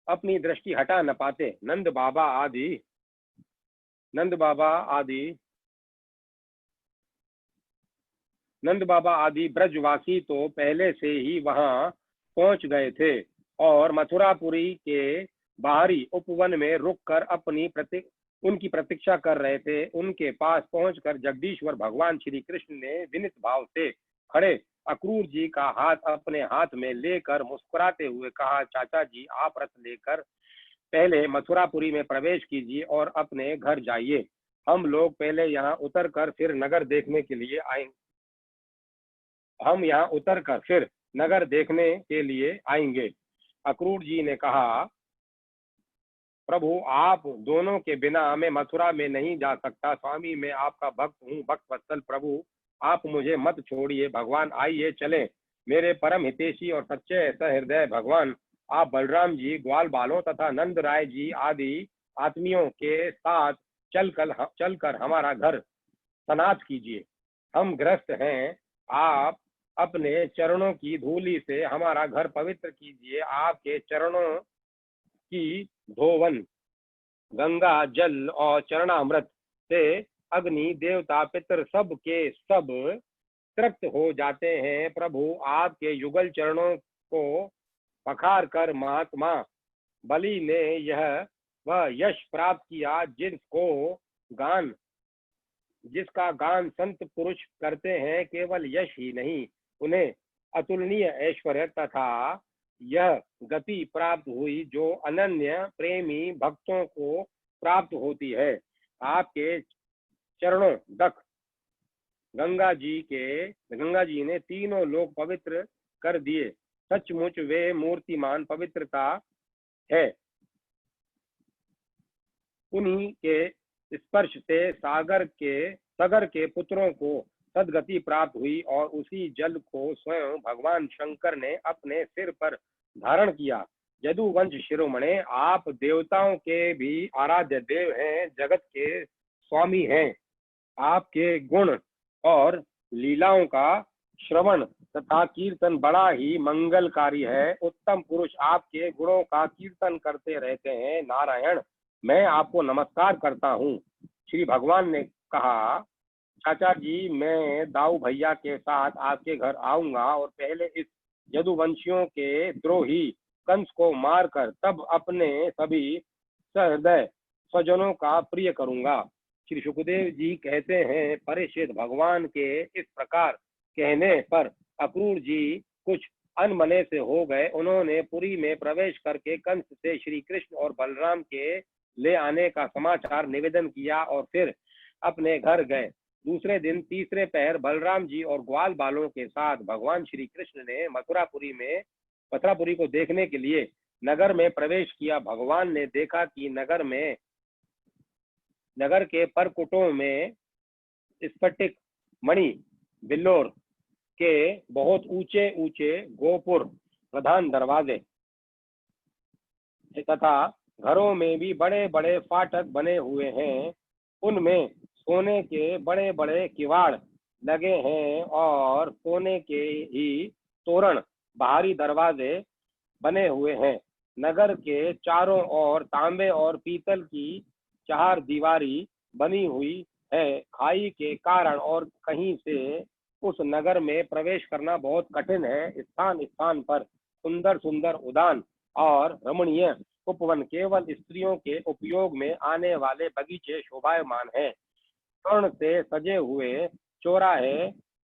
A: अपनी दृष्टि हटा न पाते। नंद बाबा आदि ब्रजवासी तो पहले से ही वहां पहुंच गए थे और मथुरापुरी के बाहरी उपवन में रुककर उनकी प्रतीक्षा कर रहे थे। उनके पास पहुंचकर जगदीश्वर भगवान श्री कृष्ण ने विनीत भाव से खड़े अक्रूर जी का हाथ अपने हाथ में लेकर मुस्कुराते हुए कहा, चाचा जी, आप रथ लेकर पहले मथुरापुरी में प्रवेश कीजिए और अपने घर जाइए। हम लोग पहले यहाँ उतर कर फिर नगर देखने के लिए आएंगे। अक्रूर जी ने कहा, प्रभु, आप दोनों के बिना मैं मथुरा में नहीं जा सकता। स्वामी, मैं आपका भक्त हूँ, भक्त वत्सल प्रभु, आप मुझे मत छोड़िए। भगवान, आइए चलें। मेरे परम हितैषी और सच्चे सहृदय भगवान, आप बलराम जी, ग्वाल बालों तथा नंद राय जी आदि आत्मियों के साथ चलकर हमारा घर सनाथ कीजिए। हम गृहस्थ हैं, आप अपने चरणों की धूलि से हमारा घर पवित्र कीजिए। आपके चरणों की धोवन गंगा जल और चरणामृत से अग्नि देवता पितर सब के सब तृप्त हो जाते हैं। प्रभु, आपके युगल चरणों को पखार कर महात्मा बलि ने वह यश प्राप्त किया जिसका गान संत पुरुष करते हैं। केवल यश ही नहीं, उन्हें अतुलनीय ऐश्वर्य तथा यह गति प्राप्त हुई जो अनन्य प्रेमी भक्तों को प्राप्त होती है। आपके चरणों दख गंगा जी ने तीनों लोग पवित्र कर दिए। सचमुच वे मूर्तिमान पवित्रता है। उन्हीं के स्पर्श से सागर के पुत्रों को सदगति प्राप्त हुई और उसी जल को स्वयं भगवान शंकर ने अपने सिर पर धारण किया। यदुवंश शिरोमणे, आप देवताओं के भी आराध्य देव हैं, जगत के स्वामी हैं। आपके गुण और लीलाओं का श्रवण तथा कीर्तन बड़ा ही मंगलकारी है। उत्तम पुरुष आपके गुणों का कीर्तन करते रहते हैं। नारायण, मैं आपको नमस्कार करता हूँ। श्री भगवान ने कहा, चाचा जी, मैं दाऊ भैया के साथ आपके घर आऊंगा और पहले इस यदुवंशियों के द्रोही कंस को मारकर तब अपने सभी सहृदय स्वजनों का प्रिय करूंगा। श्री सुखदेव जी कहते हैं, परीक्षित, भगवान के इस प्रकार कहने पर अक्रूर जी कुछ अनमने से हो गए। उन्होंने पुरी में प्रवेश करके कंस से श्री कृष्ण और बलराम के ले आने का समाचार निवेदन किया और फिर अपने घर गए। दूसरे दिन तीसरे पहर बलराम जी और ग्वाल बालों के साथ भगवान श्री कृष्ण ने मथुरापुरी को देखने के लिए नगर में प्रवेश किया। भगवान ने देखा कि नगर के परकुटों में स्फटिक मणि बिल्लोर के बहुत ऊंचे ऊंचे गोपुर, प्रधान दरवाजे तथा घरों में भी बड़े बड़े फाटक बने हुए हैं, उनमें सोने के बड़े बड़े किवाड़ लगे हैं और सोने के ही तोरण, बाहरी दरवाजे बने हुए हैं। नगर के चारों ओर तांबे और पीतल की चार दीवारी बनी हुई है। खाई के कारण और कहीं से उस नगर में प्रवेश करना बहुत कठिन है। स्थान स्थान पर सुंदर सुंदर उद्यान और रमणीय उपवन, केवल स्त्रियों के उपयोग में आने वाले बगीचे शोभायमान हैं। स्वर्ण से सजे हुए चौराहे,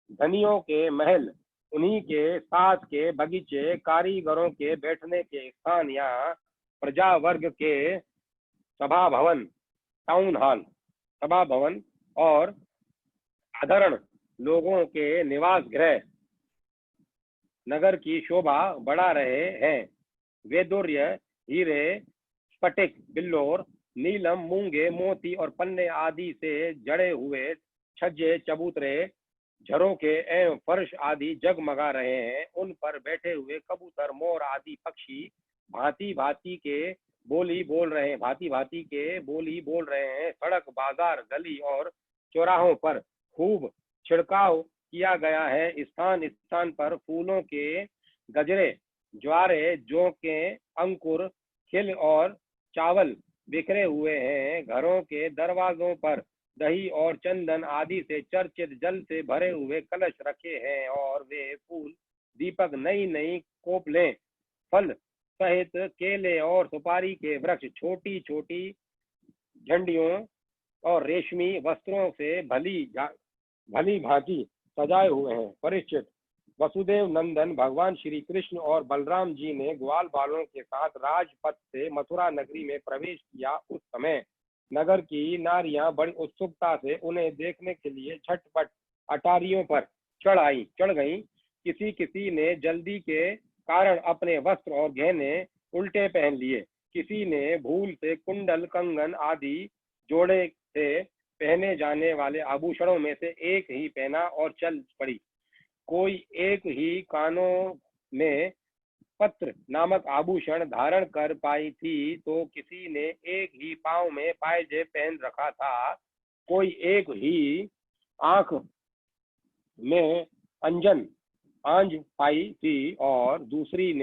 A: धनियों के महल, उन्हीं के साथ के बगीचे, कारीगरों के बैठने के स्थान या प्रजा वर्ग के सभा भवन, टाउन हॉल, सभा भवन और साधारण लोगों के निवास गृह नगर की शोभा बढ़ा रहे हैं। वैदुर्य, हीरे, स्फटिक, बिल्लोर, नीलम, मूंगे, मोती और पन्ने आदि से जड़े हुए छज्जे, चबूतरे, झरोखे एवं फर्श आदि जगमगा रहे हैं। उन पर बैठे हुए कबूतर, मोर आदि पक्षी भांति भांति के भांति भांति के बोली बोल रहे हैं। सड़क, बाजार, गली और चौराहों पर खूब छिड़काव किया गया है। स्थान स्थान पर फूलों के गजरे, ज्वारे, जौ के अंकुर, खिल और चावल बिखरे हुए हैं। घरों के दरवाजों पर दही और चंदन आदि से चर्चित जल से भरे हुए कलश रखे हैं और वे फूल, दीपक, नई नई कोपलें, फल सहित केले और सुपारी के वृक्ष, छोटी छोटी झंडियों और रेशमी वस्त्रों से भली भांति सजाए हुए हैं। परिचित, वसुदेव नंदन भगवान श्री कृष्ण और बलराम जी ने ग्वाल बालों के साथ राजपथ से मथुरा नगरी में प्रवेश किया। उस समय नगर की नारियां बड़ी उत्सुकता से उन्हें देखने के लिए झटपट अटारियों पर चढ़ गईं। किसी किसी ने जल्दी के कारण अपने वस्त्र और गहने उल्टे पहन लिए। किसी ने भूल से कुंडल, कंगन आदि जोड़े से पहने जाने वाले आभूषणों में से एक ही पहना और चल पड़ी। कोई एक ही कानों में पत्र नामक आभूषण धारण कर पाई थी, तो किसी ने एक ही पांव में पायजे पहन रखा था। कोई एक ही आंख में आंज पाई थी और दूसरी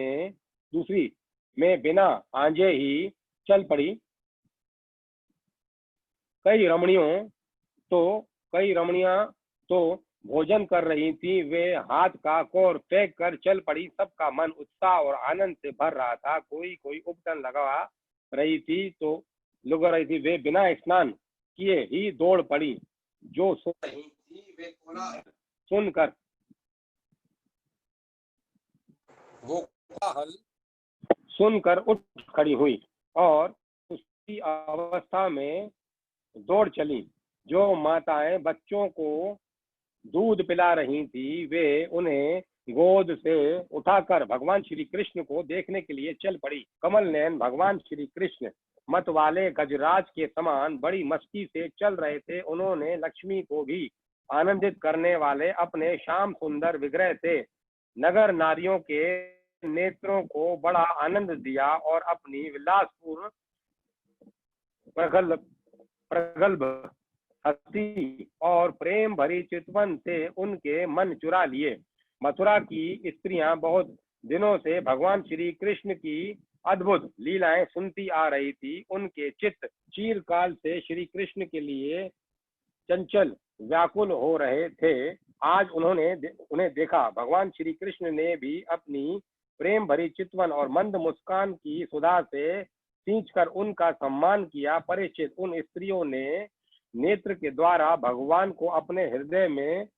A: में बिना आंजे ही चल पड़ी। कई रमणियां तो भोजन कर रही थी, वे हाथ का कौर फेंक कर चल पड़ी। सबका मन उत्साह और आनंद से भर रहा था। कोई कोई उपटन लगा रही थी, वे बिना स्नान किए ही दौड़ पड़ी। जो सो रही थी वे सुनकर उठ खड़ी हुई और उसी अवस्था में दौड़ चली। जो माताएं बच्चों को दूध पिला रही थी, वे उन्हें गोद से उठाकर भगवान श्री कृष्ण को देखने के लिए चल पड़ी। कमल नयन भगवान श्री कृष्ण मत वाले गजराज के समान बड़ी मस्ती से चल रहे थे। उन्होंने लक्ष्मी को भी आनंदित करने वाले अपने श्याम सुंदर विग्रह से नगर नारियों के नेत्रों को बड़ा आनंद दिया और अपनी विलासपूर्ण प्रगल्भ हंसी और प्रेम भरी चितवन से उनके मन चुरा लिए। मथुरा की स्त्रियां बहुत दिनों से भगवान श्री कृष्ण की अद्भुत लीलाएं सुनती आ रही थी। उनके चित्त चिरकाल से श्री कृष्ण के लिए चंचल व्याकुल हो रहे थे। आज उन्हें देखा। भगवान श्री कृष्ण ने भी अपनी प्रेम भरी चितवन और मंद मुस्कान की सुधा से सींचकर उनका सम्मान किया। परिचित, उन स्त्रियों ने नेत्र के द्वारा भगवान को अपने हृदय में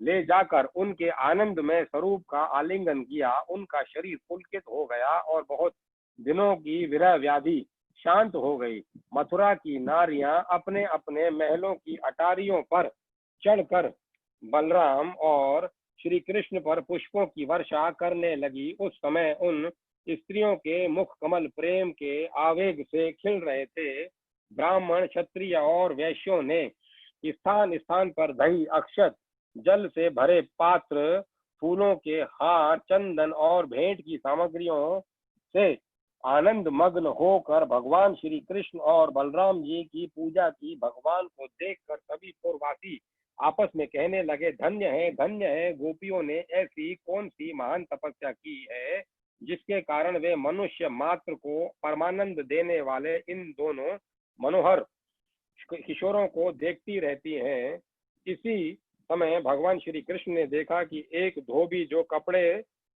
A: ले जाकर उनके आनंदमय स्वरूप का आलिंगन किया। उनका शरीर पुलकित हो गया और बहुत दिनों की विरह व्याधि शांत हो गई। मथुरा की नारियां अपने अपने महलों की अटारियों पर चढ़कर बलराम और श्री कृष्ण पर पुष्पों की वर्षा करने लगी। उस समय उन स्त्रियों के मुख कमल प्रेम के आवेग से खिल रहे थे। ब्राह्मण, क्षत्रिय और वैश्यों ने स्थान स्थान पर दही, अक्षत, जल से भरे पात्र, फूलों के हार, चंदन और भेंट की सामग्रियों से आनंद मग्न होकर भगवान श्री कृष्ण और बलराम जी की पूजा की। भगवान को देखकर सभी पुरवासी आपस में कहने लगे, धन्य है, गोपियों ने ऐसी कौन सी महान तपस्या की है जिसके कारण वे मनुष्य मात्र को परमानंद देने वाले इन दोनों मनोहर किशोरों को देखती रहती हैं। इसी समय भगवान श्री कृष्ण ने देखा कि एक धोबी जो कपड़े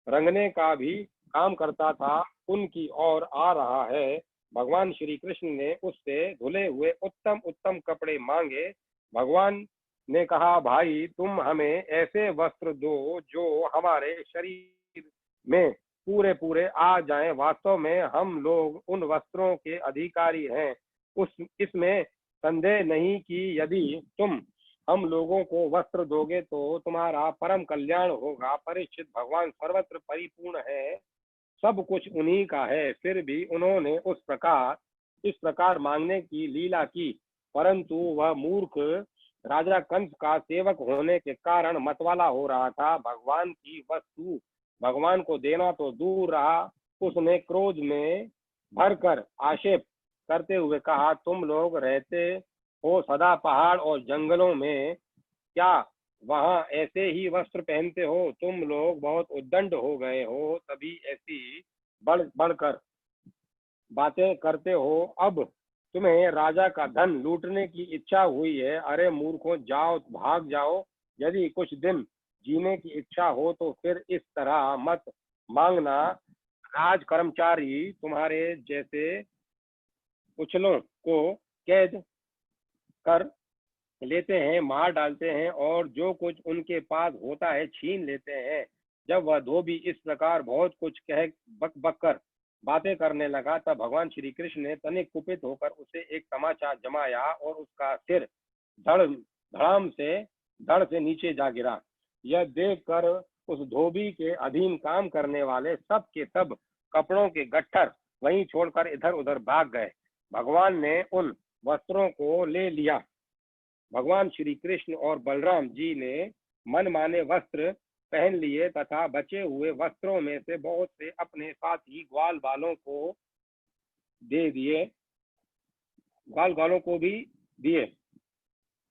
A: रंगने का भी काम करता था उनकी ओर आ रहा है। भगवान श्री कृष्ण ने उससे धुले हुए उत्तम उत्तम कपड़े मांगे। भगवान ने कहा, भाई तुम हमें ऐसे वस्त्र दो जो हमारे शरीर में पूरे पूरे आ जाएं। वास्तव में हम लोग उन वस्त्रों के अधिकारी हैं। उस इसमें संदेह नहीं कि यदि तुम हम लोगों को वस्त्र दोगे तो तुम्हारा परम कल्याण होगा। परीक्षित, भगवान सर्वत्र परिपूर्ण है, सब कुछ उन्हीं का है। फिर भी उन्होंने इस प्रकार मांगने की लीला की, परंतु वह मूर्ख राजा कंस का सेवक होने के कारण मतवाला हो रहा था। भगवान की वस्तु भगवान को देना तो दूर रहा, उसने क्रोध में भरकर आक्षेप करते हुए कहा, तुम लोग रहते हो सदा पहाड़ और जंगलों में, क्या वहां ऐसे ही वस्त्र पहनते हो? तुम लोग बहुत उद्दंड हो गए हो, तभी ऐसी बढ़कर बातें करते हो। अब तुम्हें राजा का धन लूटने की इच्छा हुई है। अरे मूर्खों, जाओ, भाग जाओ। यदि कुछ दिन जीने की इच्छा हो तो फिर इस तरह मत मांगना। राज कर्मचारी तुम्हारे जैसे कुचलों को कैद कर लेते हैं, मार डालते हैं और जो कुछ उनके पास होता है छीन लेते हैं। जब वह धोबी इस प्रकार बहुत कुछ कह बक बक कर बातें करने लगा, तब भगवान श्री कृष्ण ने तनिक कुपित होकर उसे एक तमाचा जमाया और उसका सिर धड़ धड़ से नीचे जा गिरा। यह देखकर उस धोबी के अधीन काम करने वाले सब के सब कपड़ों के गट्ठर वहीं छोड़कर इधर उधर भाग गए। भगवान ने उन वस्त्रों को ले लिया। भगवान श्री कृष्ण और बलराम जी ने मनमाने वस्त्र पहन लिए तथा बचे हुए वस्त्रों में से बहुत से अपने साथी ग्वाल वालों को दे दिए, ग्वाल वालों को भी दिए।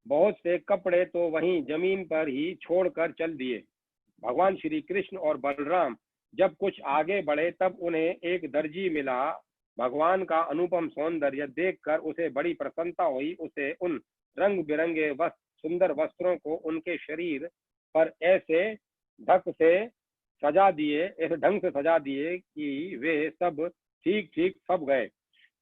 A: बहुत से कपड़े तो वहीं जमीन पर ही छोड़कर चल दिए। भगवान श्री कृष्ण और बलराम जब कुछ आगे बढ़े तब उन्हें एक दर्जी मिला। भगवान का अनुपम सौंदर्य देखकर उसे बड़ी प्रसन्नता हुई। उसे उन रंग बिरंगे सुंदर वस्त्रों को उनके शरीर पर ऐसे ढंग से सजा दिए कि वे सब ठीक ठीक छप गए।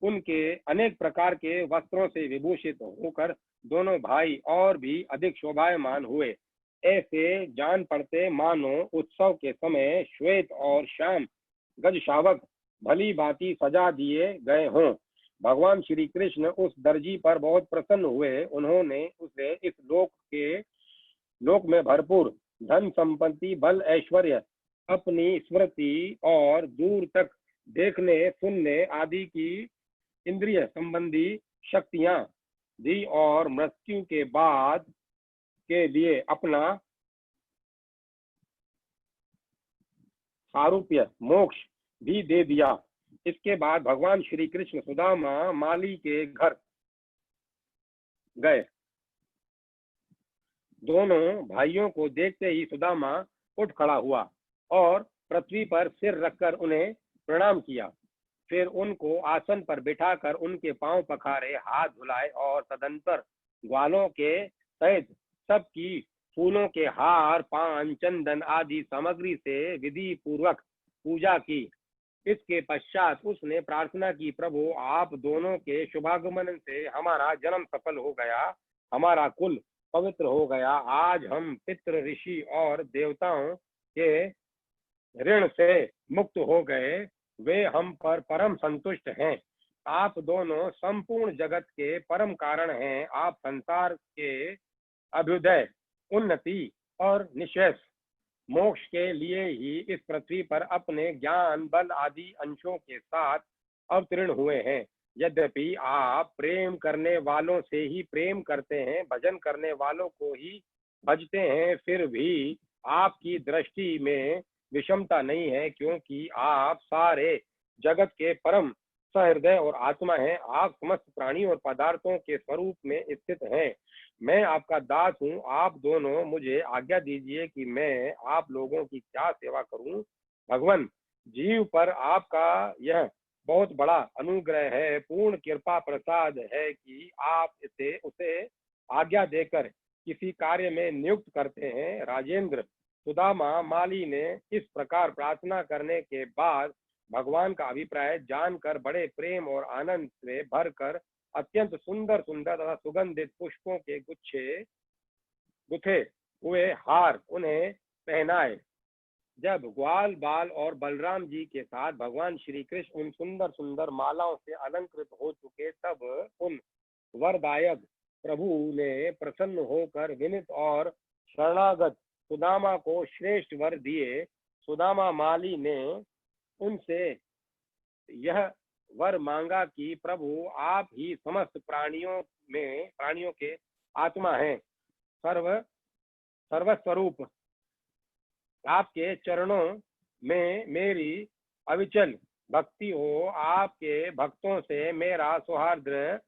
A: उनके अनेक प्रकार के वस्त्रों से विभूषित होकर दोनों भाई और भी अधिक शोभायमान हुए। ऐसे जान पड़ते मानो उत्सव के समय श्वेत और श्याम गजशावक भली भांति सजा दिए गए हों। भगवान श्री कृष्ण उस दर्जी पर बहुत प्रसन्न हुए। उन्होंने उसे इस लोक में भरपूर धन संपत्ति, बल, ऐश्वर्य, अपनी स्मृति और दूर तक देखने सुनने आदि की इंद्रिय संबंधी शक्तियां दी और मृत्यु के बाद के लिए अपना सारूप्य मोक्ष भी दे दिया। इसके बाद भगवान श्री कृष्ण सुदामा माली के घर गए। दोनों भाइयों को देखते ही सुदामा उठ खड़ा हुआ और पृथ्वी पर सिर रखकर उन्हें प्रणाम किया। फिर उनको आसन पर बिठाकर उनके पांव पखारे, हाथ धुलाए और तदंतर ग्वालों के सहित सबकी फूलों के हार, पान, चंदन आदि सामग्री से विधि पूर्वक पूजा की। इसके पश्चात उसने प्रार्थना की, प्रभु आप दोनों के शुभागमन से हमारा जन्म सफल हो गया, हमारा कुल पवित्र हो गया। आज हम पितृ, ऋषि और देवताओं के ऋण से मुक्त हो गए। वे हम पर परम संतुष्ट हैं। आप दोनों संपूर्ण जगत के परम कारण हैं। आप संसार के अभ्युदय, उन्नति और निश्चय मोक्ष के लिए ही इस पृथ्वी पर अपने ज्ञान, बल आदि अंशों के साथ अवतीर्ण हुए हैं। यद्यपि आप प्रेम करने वालों से ही प्रेम करते हैं, भजन करने वालों को ही भजते हैं, फिर भी आपकी दृष्टि में विषमता नहीं है, क्योंकि आप सारे जगत के परम सहृदय और आत्मा हैं। आप समस्त प्राणी और पदार्थों के स्वरूप में स्थित हैं। मैं आपका दास हूँ। आप दोनों मुझे आज्ञा दीजिए कि मैं आप लोगों की क्या सेवा करूं। भगवान, जीव पर आपका यह बहुत बड़ा अनुग्रह है, पूर्ण कृपा प्रसाद है कि आप इसे उसे आज्ञा देकर किसी कार्य में नियुक्त करते हैं। राजेंद्र, सुदामा माली ने इस प्रकार प्रार्थना करने के बाद भगवान का अभिप्राय जानकर बड़े प्रेम और आनंद से भरकर अत्यंत सुंदर सुंदर तथा सुगंधित पुष्पों के गुथे हुए हार उन्हें पहनाए। जब ग्वाल बाल और बलराम जी के साथ भगवान श्री कृष्ण उन सुंदर सुंदर मालाओं से अलंकृत हो चुके, तब उन वरदायक प्रभु ने प्रसन्न होकर विनित और शरणागत सुदामा को श्रेष्ठ वर दिए। सुदामा माली ने उनसे यह वर मांगा कि प्रभु, आप ही समस्त प्राणियों के आत्मा हैं। सर्वस्वरूप आपके चरणों में मेरी अविचल भक्ति हो। आपके भक्तों से मेरा सौहार्द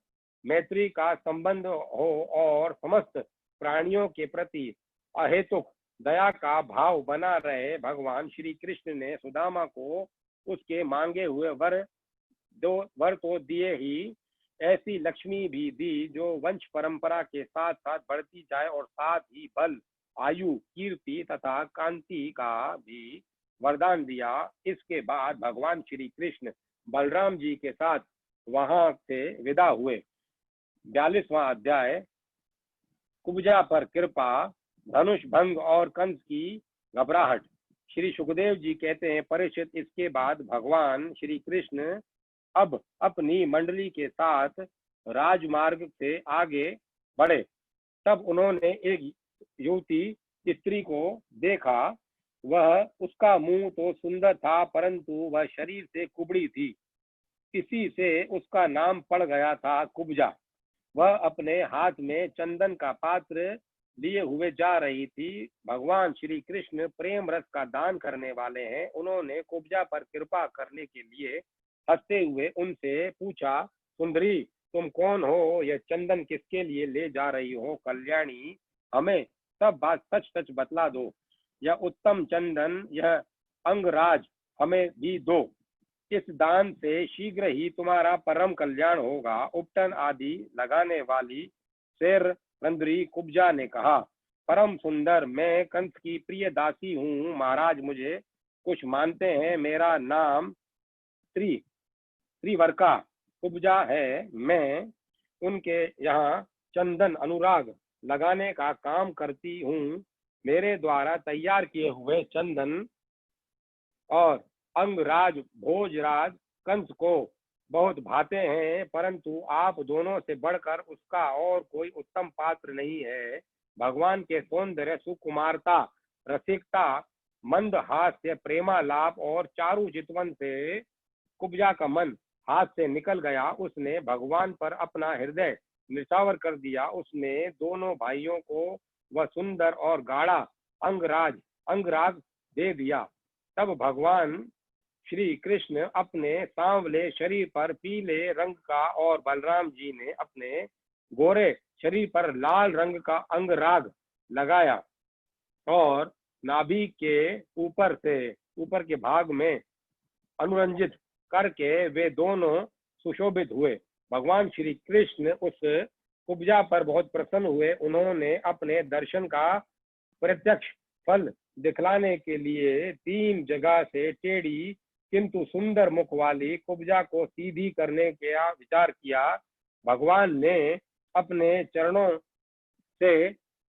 A: मैत्री का संबंध हो और समस्त प्राणियों के प्रति अहेतुक दया का भाव बना रहे। भगवान श्री कृष्ण ने सुदामा को उसके मांगे हुए वर तो दिए ही, ऐसी लक्ष्मी भी दी जो वंश परंपरा के साथ साथ बढ़ती जाए और साथ ही बल, आयु, कीर्ति तथा कांति का भी वरदान दिया। इसके बाद भगवान श्री कृष्ण बलराम जी के साथ वहां से विदा हुए। 42वां अध्याय, कुब्जा पर कृपा, धनुष भंग और कंस की घबराहट। श्री सुखदेव जी कहते हैं, परीक्षित, इसके बाद भगवान श्री कृष्ण अब अपनी मंडली के साथ राजमार्ग से आगे बढ़े। तब उन्होंने एक युवती स्त्री को देखा। उसका मुंह तो सुंदर था, परंतु वह शरीर से कुबड़ी थी। इसी से उसका नाम पड़ गया था कुब्जा। वह अपने हाथ में चंदन का पात्र लिए हुए जा रही थी। भगवान श्री कृष्ण प्रेम रस का दान करने वाले हैं। उन्होंने कुब्जा पर कृपा करने के लिए हंसते हुए उनसे पूछा, सुंदरी, तुम कौन हो? यह चंदन किसके लिए ले जा रही हो? कल्याणी, हमें सब बात सच सच बतला दो। यह उत्तम चंदन, यह अंगराज हमें भी दो। इस दान से शीघ्र ही तुम्हारा परम कल्याण होगा। उपटन आदि लगाने वाली शेर रंद्री कुब्जा ने कहा, परम सुंदर, मैं कंस की प्रिय दासी हूँ। महाराज मुझे कुछ मानते हैं। मेरा नाम त्रिवर्का कुब्जा है। मैं उनके यहाँ चंदन अनुराग लगाने का काम करती हूँ। मेरे द्वारा तैयार किए हुए चंदन और अंगराज भोजराज कंस को बहुत भाते हैं, परंतु आप दोनों से बढ़कर उसका और कोई उत्तम पात्र नहीं है। भगवान के सौंदर्य, सुकुमारता, रसिकता, मंद हास्य, प्रेमालाप और चारु चितवन से कुब्जा का मन हाथ से निकल गया। उसने भगवान पर अपना हृदय निछावर कर दिया। उसने दोनों भाइयों को वह सुंदर और गाढ़ा अंगराग दे दिया। तब भगवान श्री कृष्ण अपने सांवले शरीर पर पीले रंग का और बलराम जी ने अपने गोरे शरीर पर लाल रंग का अंगराग लगाया और नाभि के ऊपर के भाग में अनुरंजित करके वे दोनों सुशोभित हुए। भगवान श्री कृष्ण उस कुब्जा पर बहुत प्रसन्न हुए। उन्होंने अपने दर्शन का प्रत्यक्ष फल दिखलाने के लिए 3 जगह से टेढ़ी किंतु सुंदर मुख वाली कुब्जा को सीधी करने का विचार किया। भगवान ने अपने चरणों से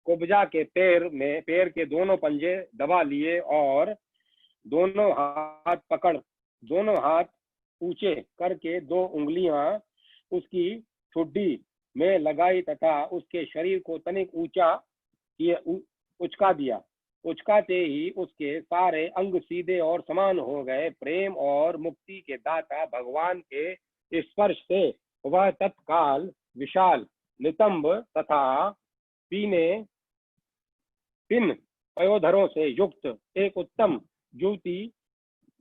A: कुब्जा के पैर के दोनों पंजे दबा लिए और दोनों हाथ ऊंचे करके 2 उंगलियां उसकी ठुड्डी में लगाई तथा उसके शरीर को तनिक उचका दिया। उचकाते ही उसके सारे अंग सीधे और समान हो गए। प्रेम और मुक्ति के दाता भगवान के स्पर्श से वह तत्काल विशाल नितंब तथा पिन पयोधरों से युक्त एक उत्तम युवती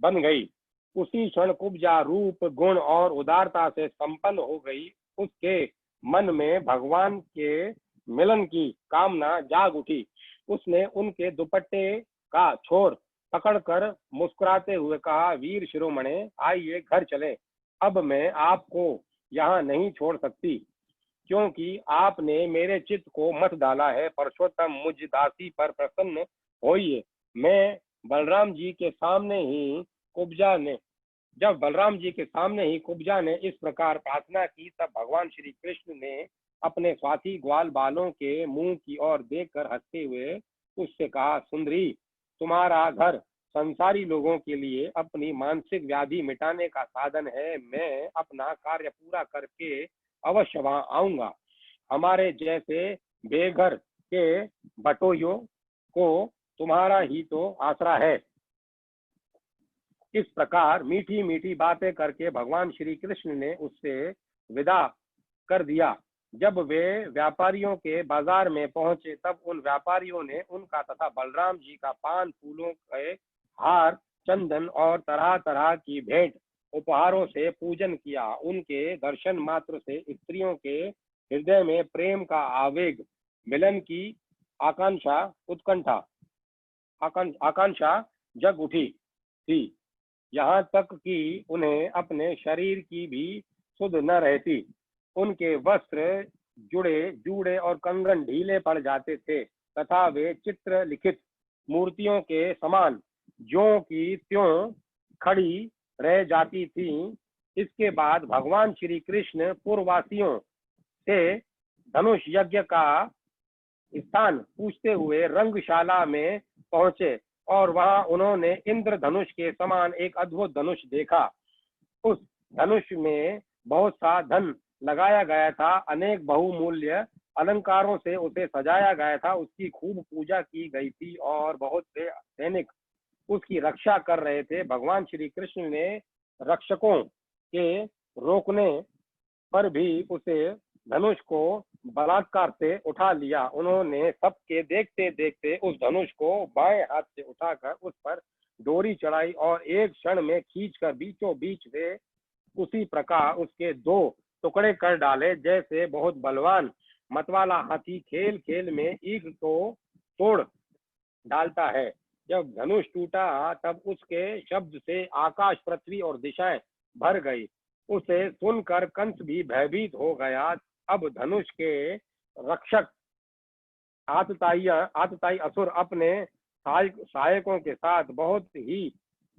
A: बन गई। उसी क्षण कुब्जा रूप गुण और उदारता से संपन्न हो गई। उसके मन में भगवान के मिलन की कामना जाग उठी। उसने उनके दुपट्टे का छोर पकड़कर मुस्कुराते हुए कहा, वीर शिरोमणे, आइए घर चलें। अब मैं आपको यहाँ नहीं छोड़ सकती, क्योंकि आपने मेरे चित्त को मत डाला है। परशुत्तम, मुझ दासी पर प्रसन्न होइए। मैं बलराम जी के सामने ही कुब्जा ने जब बलराम जी के सामने ही कुब्जा ने इस प्रकार प्रार्थना की, तब भगवान श्री कृष्ण ने अपने स्वाति ग्वाल बालों के मुंह की ओर देखकर हंसते हुए उससे कहा, सुंदरी, तुम्हारा घर संसारी लोगों के लिए अपनी मानसिक व्याधि मिटाने का साधन है। मैं अपना कार्य पूरा करके अवश्य वहां आऊंगा। हमारे जैसे बेघर के बटोइयों को तुम्हारा ही तो आसरा है। इस प्रकार मीठी मीठी बातें करके भगवान श्री कृष्ण ने उससे विदा कर दिया। जब वे व्यापारियों के बाजार में पहुंचे, तब उन व्यापारियों ने उनका तथा बलराम जी का पान फूलों के हार, चंदन और तरह तरह की भेंट उपहारों से पूजन किया। उनके दर्शन मात्र से स्त्रियों के हृदय में प्रेम का आवेग, मिलन की आकांक्षा उत्कंठा आकांक्षा जग उठी थी। यहाँ तक कि उन्हें अपने शरीर की भी सुध न रहती। उनके वस्त्र जुड़े जूड़े और कंगन ढीले पड़ जाते थे तथा वे चित्र लिखित मूर्तियों के समान ज्यों की त्यों खड़ी रह जाती थी। इसके बाद भगवान श्री कृष्ण पूर्ववासियों से धनुष यज्ञ का स्थान पूछते हुए रंगशाला में पहुंचे और वहां उन्होंने इंद्रधनुष के समान एक अद्भुत धनुष देखा। उस धनुष में बहुत सा धन लगाया गया था। अनेक बहुमूल्य अलंकारों से उसे सजाया गया था। उसकी खूब पूजा की गई थी और बहुत से सैनिक उसकी रक्षा कर रहे थे। भगवान श्री कृष्ण ने रक्षकों के रोकने पर भी उसे धनुष को बलात्कार से उठा लिया। उन्होंने सबके देखते देखते उस धनुष को बाएं हाथ से उठाकर उस पर डोरी चढ़ाई और एक क्षण में खींचकर बीचों बीच से उसी प्रकार उसके दो टुकड़े कर डाले, जैसे बहुत बलवान मतवाला हाथी खेल खेल में ईख को तोड़ डालता है। जब धनुष टूटा, तब उसके शब्द से आकाश, पृथ्वी और दिशाएं भर गई। उसे सुनकर कंस भी भयभीत हो गया। अब धनुष के रक्षक आतताई असुर अपने सहायकों के साथ बहुत ही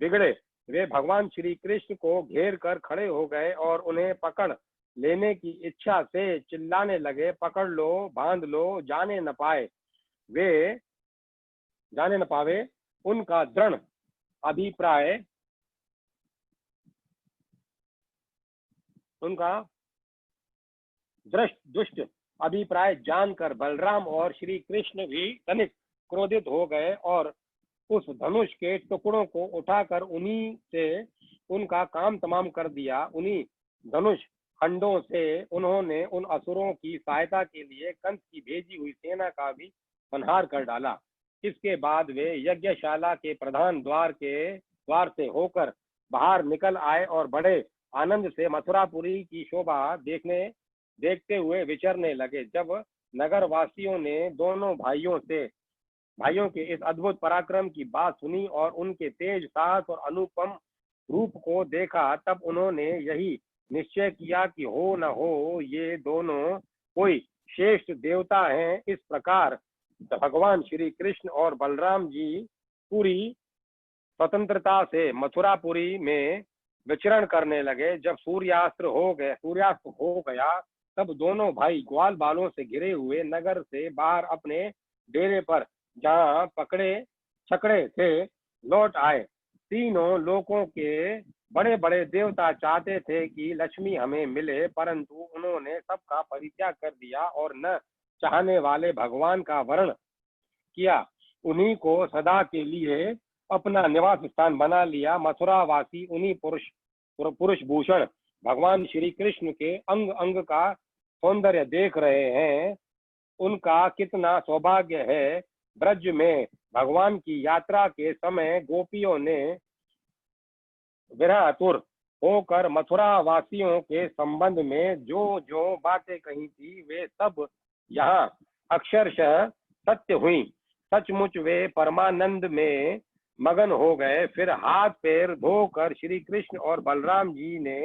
A: बिगड़े। वे भगवान श्री कृष्ण को घेर कर खड़े हो गए और उन्हें पकड़ लेने की इच्छा से चिल्लाने लगे, पकड़ लो, बांध लो, जाने न पावे। उनका दृढ़ अभिप्राय उनका दुष्ट अभिप्राय जानकर बलराम और श्री कृष्ण भी तनिक क्रोधित हो गए और उस धनुष के टुकड़ों को उठाकर उन्हीं से उनका काम तमाम कर दिया। उन्हीं धनुष खंडों से उन्होंने उन असुरों की सहायता के लिए कंस की भेजी हुई सेना का भी संहार कर डाला। इसके बाद वे यज्ञशाला के प्रधान द्वार से होकर बाहर निकल आए और बड़े आनंद से मथुरापुरी की शोभा देखते हुए विचरने लगे। जब नगर वासियों ने दोनों भाइयों के इस अद्भुत पराक्रम की बात सुनी और उनके तेज साहस और अनुपम रूप को देखा, तब उन्होंने यही निश्चय किया कि हो न हो ये दोनों कोई श्रेष्ठ देवता हैं। इस प्रकार भगवान श्री कृष्ण और बलराम जी पूरी स्वतंत्रता से मथुरापुरी में विचरण करने लगे। जब सूर्यास्त हो गया, तब दोनों भाई ग्वाल बालों से घिरे हुए नगर से बाहर अपने डेरे पर जहाँ पकड़े छकड़े थे लौट आए। तीनों लोकों के बड़े बड़े देवता चाहते थे कि लक्ष्मी हमें मिले, परंतु उन्होंने सबका परित्याग कर दिया और न चाहने वाले भगवान का वर्ण किया। उन्हीं को सदा के लिए अपना निवास स्थान बना लिया। मथुरावासी उन्हीं पुरुष भूषण भगवान श्री कृष्ण के अंग अंग का सौंदर्य देख रहे हैं। उनका कितना सौभाग्य है। ब्रज में भगवान की यात्रा के समय गोपियों ने विरह आतुर होकर मथुरा वासियों के संबंध में जो जो बातें कही थी वे सब यहाँ अक्षरशः सत्य हुई। सचमुच वे परमानंद में मगन हो गए। फिर हाथ पैर धोकर श्री कृष्ण और बलराम जी ने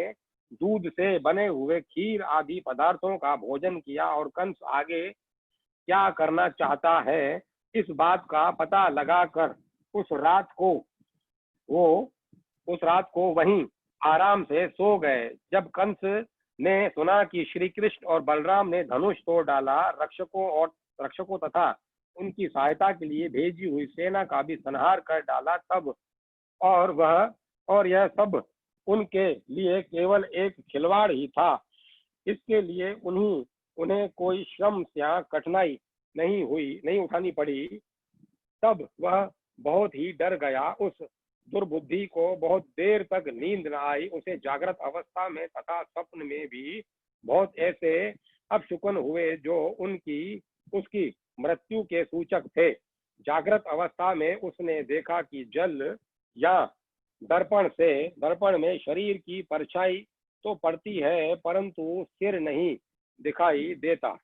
A: दूध से बने हुए खीर आदि पदार्थों का भोजन किया और कंस आगे क्या करना चाहता है इस बात का पता लगाकर उस रात को वो उस रात को वहीं आराम से सो गए। जब कंस ने सुना कि श्री कृष्ण और बलराम ने धनुष तोड़ डाला, रक्षकों तथा उनकी सहायता के लिए भेजी हुई सेना का भी संहार कर डाला, तब और यह सब उनके लिए केवल एक खिलवाड़ ही था। इसके लिए उन्हें कोई श्रम या कठिनाई नहीं उठानी पड़ी। तब वह बहुत ही डर गया। उस दुर्बुद्धि को बहुत देर तक नींद न आई। उसे जागृत अवस्था में तथा स्वप्न में भी बहुत ऐसे अपशकुन हुए जो उसकी मृत्यु के सूचक थे। जागृत अवस्था में उसने देखा कि जल या दर्पण में शरीर की परछाई तो पड़ती है परंतु सिर नहीं दिखाई देता।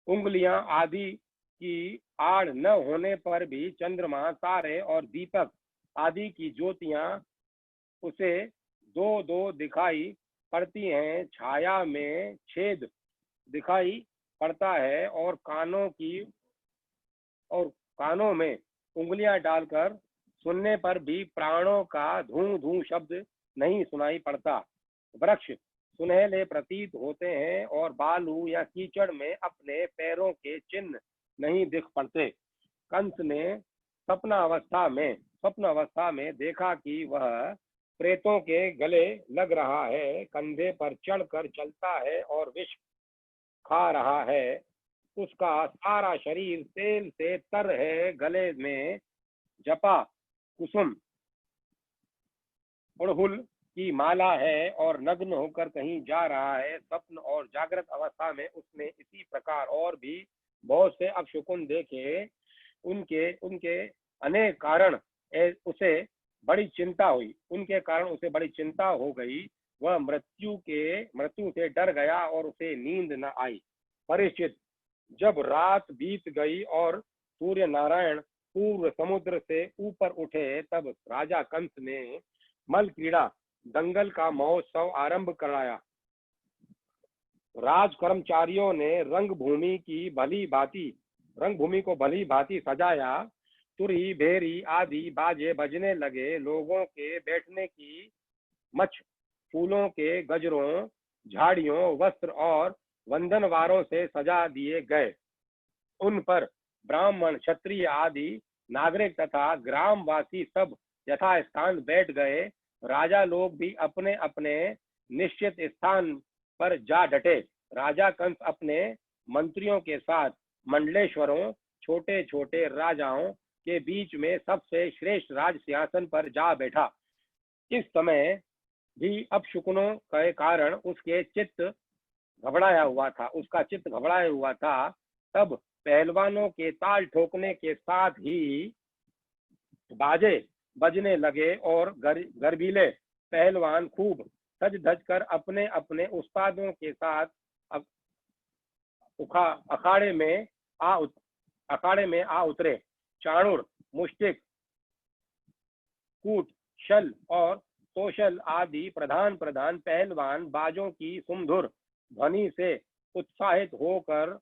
A: उंगलियां आदि की आड़ न होने पर भी चंद्रमा, तारे और दीपक आदि की ज्योतियां उसे दो दो दिखाई पड़ती हैं। छाया में छेद दिखाई पड़ता है और कानों में उंगलियां डालकर सुनने पर भी प्राणों का धू धू शब्द नहीं सुनाई पड़ता। वृक्ष सुनहले प्रतीत होते हैं और बालू या कीचड़ में अपने पैरों के चिन्ह नहीं दिख पड़ते। कंस ने स्वप्न अवस्था में देखा कि वह प्रेतों के गले लग रहा है, कंधे पर चढ़कर चलता है और विष खा रहा है। उसका सारा शरीर तेल से तर है, गले में जपा कुसुम अड़हुल की माला है और नग्न होकर कहीं जा रहा है। स्वप्न और जागृत अवस्था में उसने इसी प्रकार और भी बहुत से अपशकुन देखे। उनके अनेक कारण उसे बड़ी चिंता हो गई। वह मृत्यु से डर गया और उसे नींद न आई। परीक्षित, जब रात बीत गई और सूर्य नारायण पूर्व समुद्र से ऊपर उठे, तब राजा कंस ने मल क्रीड़ा दंगल का महोत्सव आरंभ कराया। राज कर्मचारियों ने रंगभूमि को भली भांति सजाया। तुरही भेरी आदि बाजे बजने लगे। लोगों के बैठने की मछ फूलों के गजरों, झाड़ियों, वस्त्र और वंदनवारों से सजा दिए गए। उन पर ब्राह्मण, क्षत्रिय आदि नागरिक तथा ग्रामवासी सब यथास्थान बैठ गए। राजा लोग भी अपने अपने निश्चित स्थान पर जा डटे। राजा कंस अपने मंत्रियों के साथ मंडलेश्वरों, छोटे छोटे राजाओं के बीच में सबसे श्रेष्ठ राज सिंहासन पर जा बैठा। इस समय भी अपशकुनों के कारण उसका चित्त घबराया हुआ था। तब पहलवानों के ताल ठोकने के साथ ही बाजे बजने लगे और गर्वीले पहलवान खूब सज धज कर अपने अपने उस्तादों के साथ अखाड़े में आ उतरे। चाणूर, मुष्टिक, कूट, शल और तोशल आदि प्रधान पहलवान बाजों की सुमधुर ध्वनि से उत्साहित होकर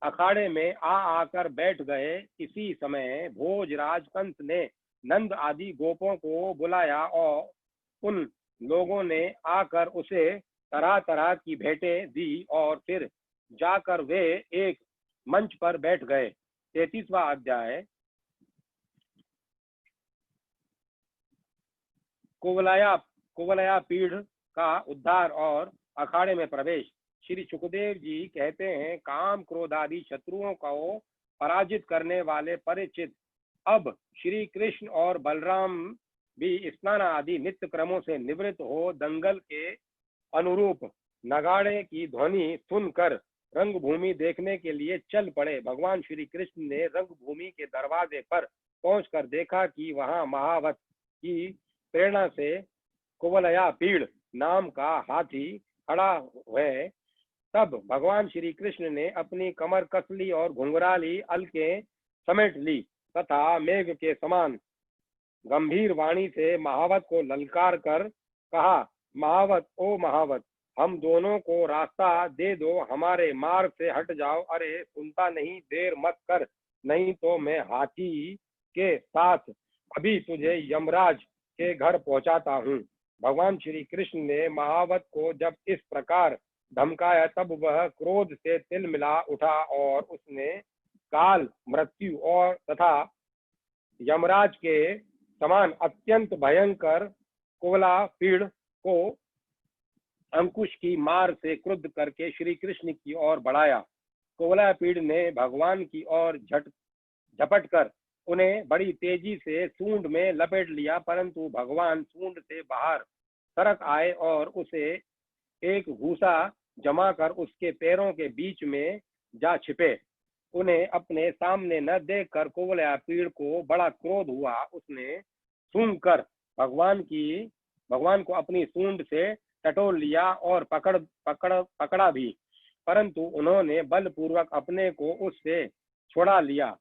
A: अखाड़े में आकर बैठ गए। इसी समय भोजराज कंस ने नंद आदि गोपों को बुलाया और उन लोगों ने आकर उसे तरह तरह की भेंटें दी और फिर जाकर वे एक मंच पर बैठ गए। 33वां अध्याय। कुवलया पीढ़ का उद्धार और अखाड़े में प्रवेश। श्री सुखदेव जी कहते हैं, काम क्रोध आदि शत्रुओं को पराजित करने वाले परीक्षित, अब श्री कृष्ण और बलराम भी स्नान आदि नित्य क्रमों से निवृत्त हो दंगल के अनुरूप नगाड़े की ध्वनि सुनकर रंगभूमि देखने के लिए चल पड़े। भगवान श्री कृष्ण ने रंगभूमि के दरवाजे पर पहुंचकर देखा कि वहां महावत की प्रेरणा से कुवलया पीड़ नाम का हाथी खड़ा है। तब भगवान श्री कृष्ण ने अपनी कमर कस ली और घुंघराली अलकें समेट ली तथा मेघ के समान गंभीर वाणी से महावत को ललकार कर कहा, महावत ओ महावत, हम दोनों को रास्ता दे दो, हमारे मार्ग से हट जाओ। अरे सुनता नहीं, देर मत कर, नहीं तो मैं हाथी के साथ अभी तुझे यमराज के घर पहुंचाता हूँ। भगवान श्री कृष्ण ने महावत को जब इस प्रकार धमकाया तब वह क्रोध से तिलमिला उठा और उसने काल, मृत्यु और तथा यमराज के समान अत्यंत भयंकर कुवला पीड़ को अंकुश की मार से क्रुद्ध करके श्री कृष्ण की ओर बढ़ाया। कुवला पीड़ ने भगवान की ओर झपट कर उन्हें बड़ी तेजी से सूंड में लपेट लिया, परंतु भगवान सूंड से बाहर सरक आए और उसे एक घूसा जमा कर उसके पैरों के बीच में जा छिपे। उन्हें अपने सामने न देखकर कुवलया पीड़ को बड़ा क्रोध हुआ। उसने सूंघ कर भगवान को अपनी सूंड से टटोल लिया और पकड़ा भी, परंतु उन्होंने बलपूर्वक अपने को उससे छुड़ा लिया।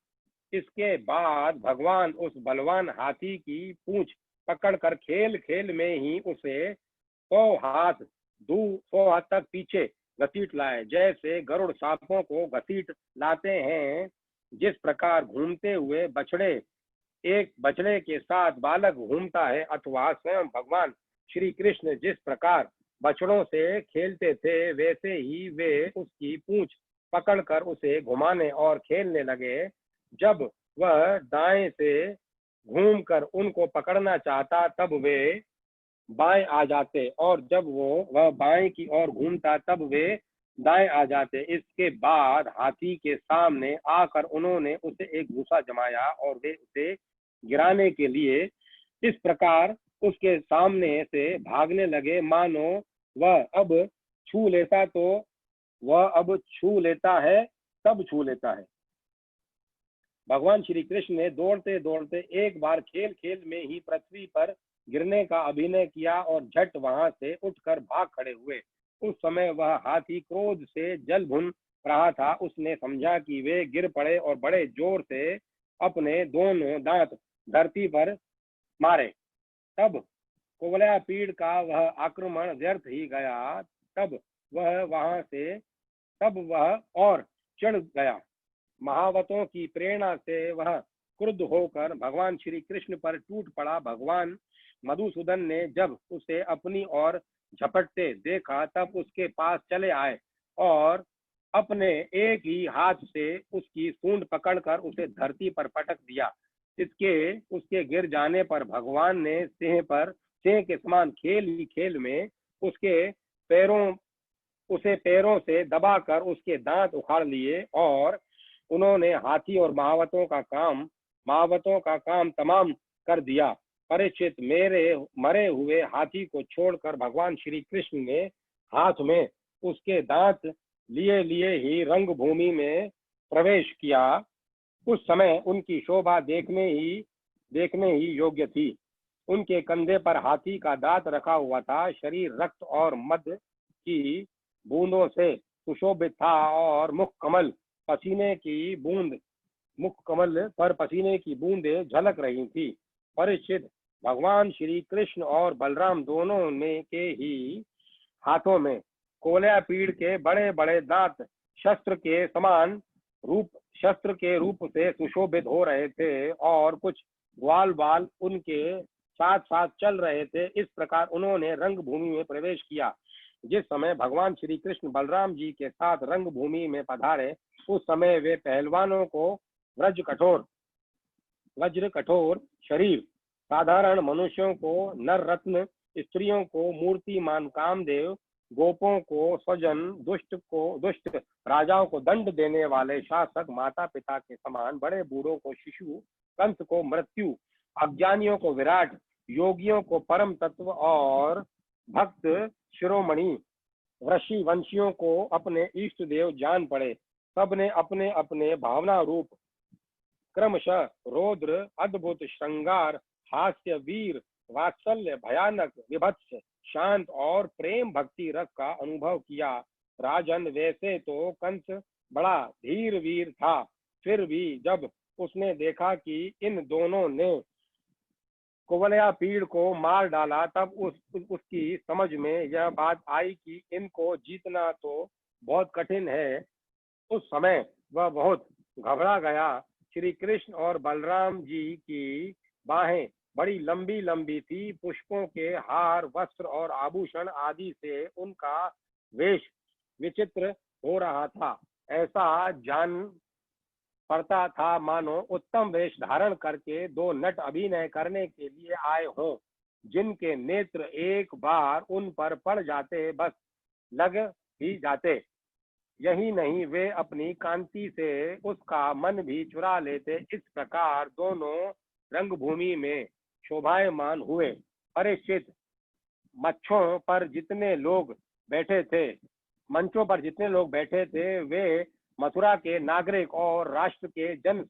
A: इसके बाद भगवान उस बलवान हाथी की पूंछ पकड़कर खेल खेल में ही उसे 100 हाथ तक पीछे घसीट लाए, जैसे गरुड़ सांपों को घसीट लाते हैं। जिस प्रकार घूमते हुए बछड़े एक बछड़े के साथ बालक घूमता है, अथवा स्वयं भगवान श्री कृष्ण जिस प्रकार बछड़ों से खेलते थे, वैसे ही वे उसकी पूंछ पकड़कर उसे घुमाने और खेलने लगे। जब वह दाएं से घूमकर उनको पकड़ना चाहता तब वे बाएं आ जाते, और जब वह बाएं की ओर घूमता तब वे दाएं आ जाते। इसके बाद हाथी के सामने आकर उन्होंने उसे एक घूसा जमाया और वे उसे गिराने के लिए इस प्रकार उसके सामने से भागने लगे, मानो वह अब छू लेता है तब छू लेता है। भगवान श्री कृष्ण ने दौड़ते दौड़ते एक बार खेल खेल में ही पृथ्वी पर गिरने का अभिनय किया और झट वहां से उठकर भाग खड़े हुए। उस समय वह हाथी क्रोध से जल भुन रहा था। उसने समझा कि वे गिर पड़े और बड़े जोर से अपने दोनों दांत धरती पर मारे। तब कुवलया पीड़ का वह आक्रमण व्यर्थ ही गया। तब वह और चढ़ गया। महावतों की प्रेरणा से वह क्रुद्ध होकर भगवान श्री कृष्ण पर टूट पड़ा। भगवान मधुसूदन ने जब उसे अपनी ओर झपटते देखा तब उसके पास चले आए और अपने एक ही हाथ से उसकी सूंड पकड़कर उसे धरती पर पटक दिया। उसके गिर जाने पर भगवान ने सिंह के समान खेल ही खेल में उसे पैरों से दबाकर उसके दांत उखाड़ लिए और उन्होंने हाथी और महावतों का काम तमाम कर दिया। परीक्षित, मेरे मरे हुए हाथी को छोड़कर भगवान श्री कृष्ण ने हाथ में उसके दांत लिए ही रंगभूमि में प्रवेश किया। उस समय उनकी शोभा देखने ही योग्य थी। उनके कंधे पर हाथी का दांत रखा हुआ था। शरीर रक्त और मद की बूंदों से सुशोभित था और मुख कमल पर पसीने की बूंदें झलक रही थी। परीक्षित, भगवान श्री कृष्ण और बलराम दोनों में के ही हाथों में कुवलया पीड़ के बड़े बड़े दांत शस्त्र के रूप से सुशोभित हो रहे थे और कुछ ग्वाल बाल उनके साथ साथ चल रहे थे। इस प्रकार उन्होंने रंगभूमि में प्रवेश किया। जिस समय भगवान श्री कृष्ण बलराम जी के साथ रंगभूमि में पधारे, उस समय वे पहलवानों को वज्र कठोर शरीर, साधारण मनुष्यों को नर रत्न, स्त्रियों को मूर्तिमान कामदेव, गोपों को स्वजन, दुष्ट राजाओं को दंड देने वाले शासक, माता पिता के समान, बड़े बूढ़ों को शिशु, कंस को मृत्यु, अज्ञानियों को विराट, योगियों को परम तत्व और भक्त शिरोमणि ऋषि वंशियों को अपने इष्ट देव जान पड़े। सबने अपने अपने भावना रूप क्रमशः रौद्र, अद्भुत, श्रृंगार, हास्य, वीर, वात्सल्य, भयानक, विभत्स, शांत और प्रेम भक्ति रस का अनुभव किया। राजन, वैसे तो कंस बड़ा धीर वीर था, फिर भी जब उसने देखा कि इन दोनों ने कुवलया पीड़ को मार डाला, तब उसकी समझ में यह बात आई कि इनको जीतना तो बहुत कठिन है। उस समय वह बहुत घबरा गया। श्री कृष्ण और बलराम जी की बाहें बड़ी लंबी लंबी थी। पुष्पों के हार, वस्त्र और आभूषण आदि से उनका वेश विचित्र हो रहा था। ऐसा जान पड़ता था मानो उत्तम वेश धारण करके दो नट अभिनय करने के लिए आए हों, जिनके नेत्र एक बार उन पर पड़ जाते बस लग ही जाते। यही नहीं, वे अपनी कांति से उसका मन भी चुरा लेते। इस प्रकार दोनों रंगभूमि में शोभायमान हुए। परीक्षित, मच्छों पर जितने लोग बैठे थे मंचों पर जितने लोग बैठे थे, वे मथुरा के नागरिक और राष्ट्र के जन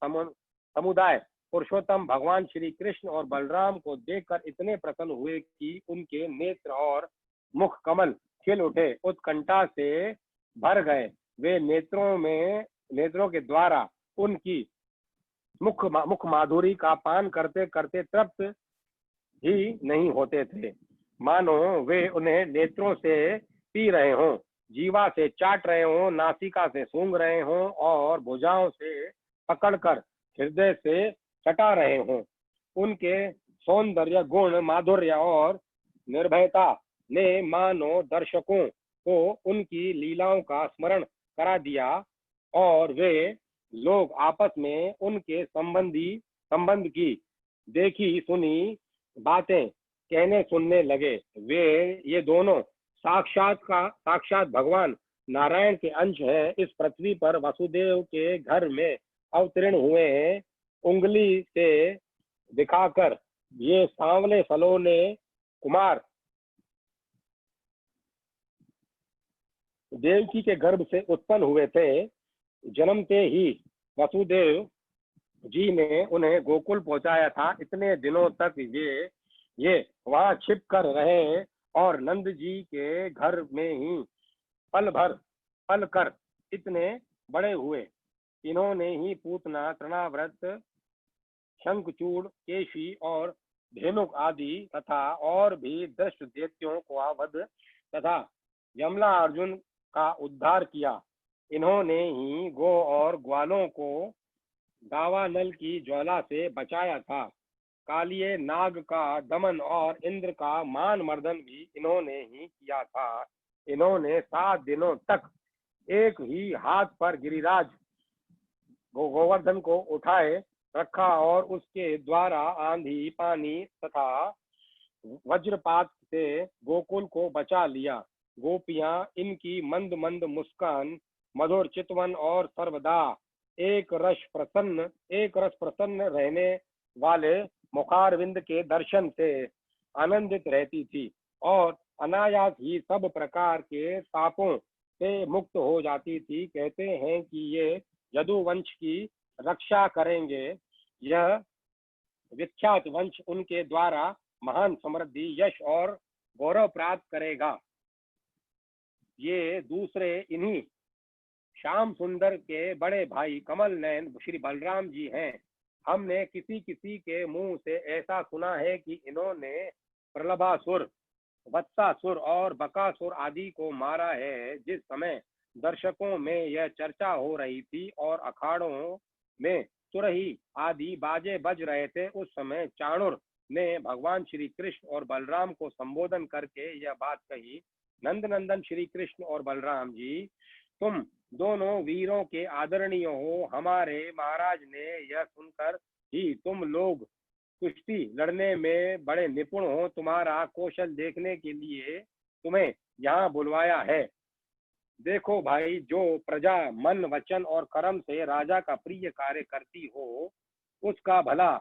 A: समुदाय पुरुषोत्तम भगवान श्री कृष्ण और बलराम को देखकर इतने प्रसन्न हुए कि उनके नेत्र और मुख कमल खिल उठे, उत्कंठा से भर गए। वे नेत्रों के द्वारा उनकी मुख माधुरी का पान करते करते तृप्त ही नहीं होते थे, मानो वे उन्हें नेत्रों से पी रहे हों, जीवा से चाट रहे हों, नासिका से सूंघ रहे हों और भुजाओं से पकड़कर हृदय से चटा रहे हों। उनके सौंदर्य, गुण, माधुर्य और निर्भयता ने मानो दर्शकों को उनकी लीलाओं का स्मरण करा दिया और वे लोग आपस में उनके संबंध की देखी सुनी बातें कहने सुनने लगे। ये दोनों साक्षात भगवान नारायण के अंश हैं। इस पृथ्वी पर वसुदेव के घर में अवतीर्ण हुए हैं। उंगली से दिखाकर ये सांवले सलोने कुमार देवकी के गर्भ से उत्पन्न हुए थे। जन्मते ही वसुदेव जी ने उन्हें गोकुल पहुंचाया था। इतने दिनों तक ये वहां छिप कर रहे और नंद जी के घर में ही पल कर इतने बड़े हुए। इन्होंने ही पूतना, तृणाव्रत, शंखचूड़, केशी और धेनुक आदि तथा और भी दृष्ट दैत्यों का वध तथा यमला अर्जुन का उद्धार किया। इन्होंने ही गो और ग्वालों को दावानल की ज्वाला से बचाया था। कालिए नाग का दमन और इंद्र का मान मर्दन भी इन्होंने ही किया था। इन्होंने 7 दिनों तक एक ही हाथ पर गिरिराज गोवर्धन को उठाए रखा और उसके द्वारा आंधी, पानी तथा वज्रपात से गोकुल को बचा लिया। गोपियां इनकी मंद मंद मुस्कान, मधुर चितवन और सर्वदा एक रस प्रसन्न रहने वाले मुखारविंद के दर्शन से आनंदित रहती थी और अनायास ही सब प्रकार के पापों से मुक्त हो जाती थी। कहते हैं कि ये यदुवंश की रक्षा करेंगे। यह विख्यात वंश उनके द्वारा महान समृद्धि, यश और गौरव प्राप्त करेगा। ये दूसरे इन्हीं श्याम सुंदर के बड़े भाई कमल नयन श्री बलराम जी हैं। हमने किसी किसी के मुंह से ऐसा सुना है कि इन्होंने प्रलभासुर, वत्सासुर और बकासुर आदि को मारा है। जिस समय दर्शकों में यह चर्चा हो रही थी और अखाड़ों में सुरही आदि बाजे बज रहे थे, उस समय चाणुर ने भगवान श्री कृष्ण और बलराम को संबोधन करके यह बात कही, नंदनंदन श्री कृष्ण और बलराम जी, तुम दोनों वीरों के आदरणीय हो। हमारे महाराज ने यह सुनकर ही तुम लोग कुश्ती लड़ने में बड़े निपुण हो, तुम्हारा कौशल देखने के लिए तुम्हें यहाँ बुलवाया है। देखो भाई, जो प्रजा मन, वचन और कर्म से राजा का प्रिय कार्य करती हो उसका भला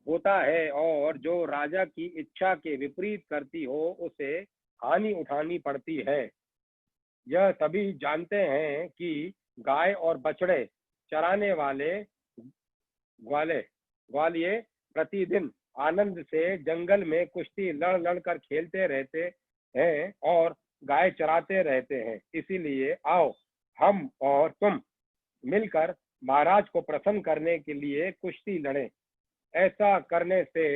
A: होता है, और जो राजा की इच्छा के विपरीत करती हो उसे हानि उठानी पड़ती है। यह सभी जानते हैं कि गाय और बछड़े चराने वाले ग्वालिये प्रतिदिन आनंद से जंगल में कुश्ती लड़ लड़ कर खेलते रहते हैं और गाय चराते रहते हैं। इसीलिए आओ हम और तुम मिलकर महाराज को प्रसन्न करने के लिए कुश्ती लड़ें। ऐसा करने से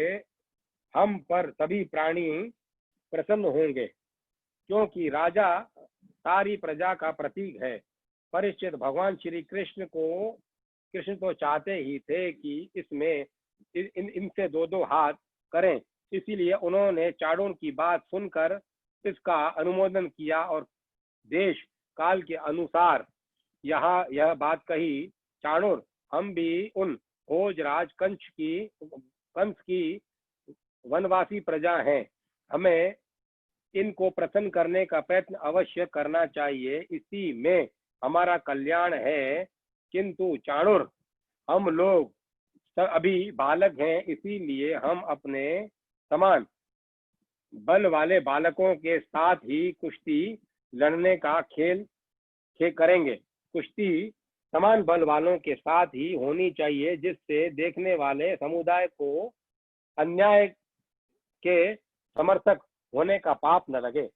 A: हम पर सभी प्राणी प्रसन्न होंगे, क्योंकि राजा सारी प्रजा का प्रतीक है। परीक्षित, भगवान श्री कृष्ण तो चाहते ही थे कि इसमें इनसे दो दो हाथ करें, इसीलिए उन्होंने चाणूर की बात सुनकर इसका अनुमोदन किया और देश काल के अनुसार यहाँ यह बात कही, चाणूर, हम भी उन भोजराज कंस की वनवासी प्रजा हैं। हमें इनको प्रसन्न करने का प्रयत्न अवश्य करना चाहिए, इसी में हमारा कल्याण है। किंतु चाणूर, हम लोग अभी बालक हैं, इसीलिए हम अपने समान बल वाले बालकों के साथ ही कुश्ती लड़ने का खेल करेंगे। कुश्ती समान बल वालों के साथ ही होनी चाहिए, जिससे देखने वाले समुदाय को अन्याय के समर्थक होने का पाप न लगे।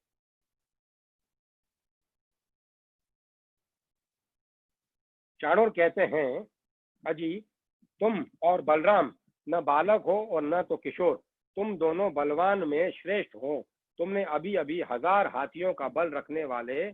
A: चाणूर कहते हैं, अजी, तुम और बलराम न बालक हो और न तो किशोर, तुम दोनों बलवान में श्रेष्ठ हो। तुमने अभी अभी 1000 हाथियों का बल रखने वाले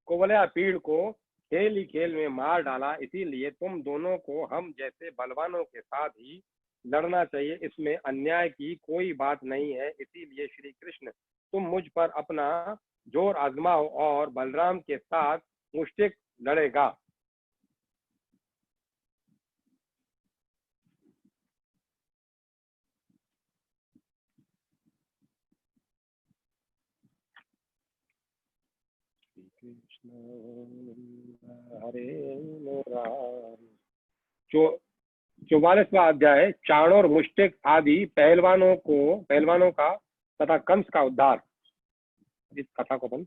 A: कुवलयापीड़ को खेल ही खेल में मार डाला, इसीलिए तुम दोनों को हम जैसे बलवानों के साथ ही लड़ना चाहिए। इसमें अन्याय की कोई बात नहीं है। इसीलिए श्री कृष्ण, तुम मुझ पर अपना जोर आजमाओ और बलराम के साथ मुष्टिक लड़ेगा। कृष्ण हरे मुरारी। 44वां अध्याय, चाणूर, मुष्टिक आदि पहलवानों का तथा कंस का उद्धार। इस कथा को अपन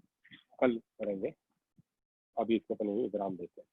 A: कल करेंगे, अभी इसको अपन विराम देते हैं।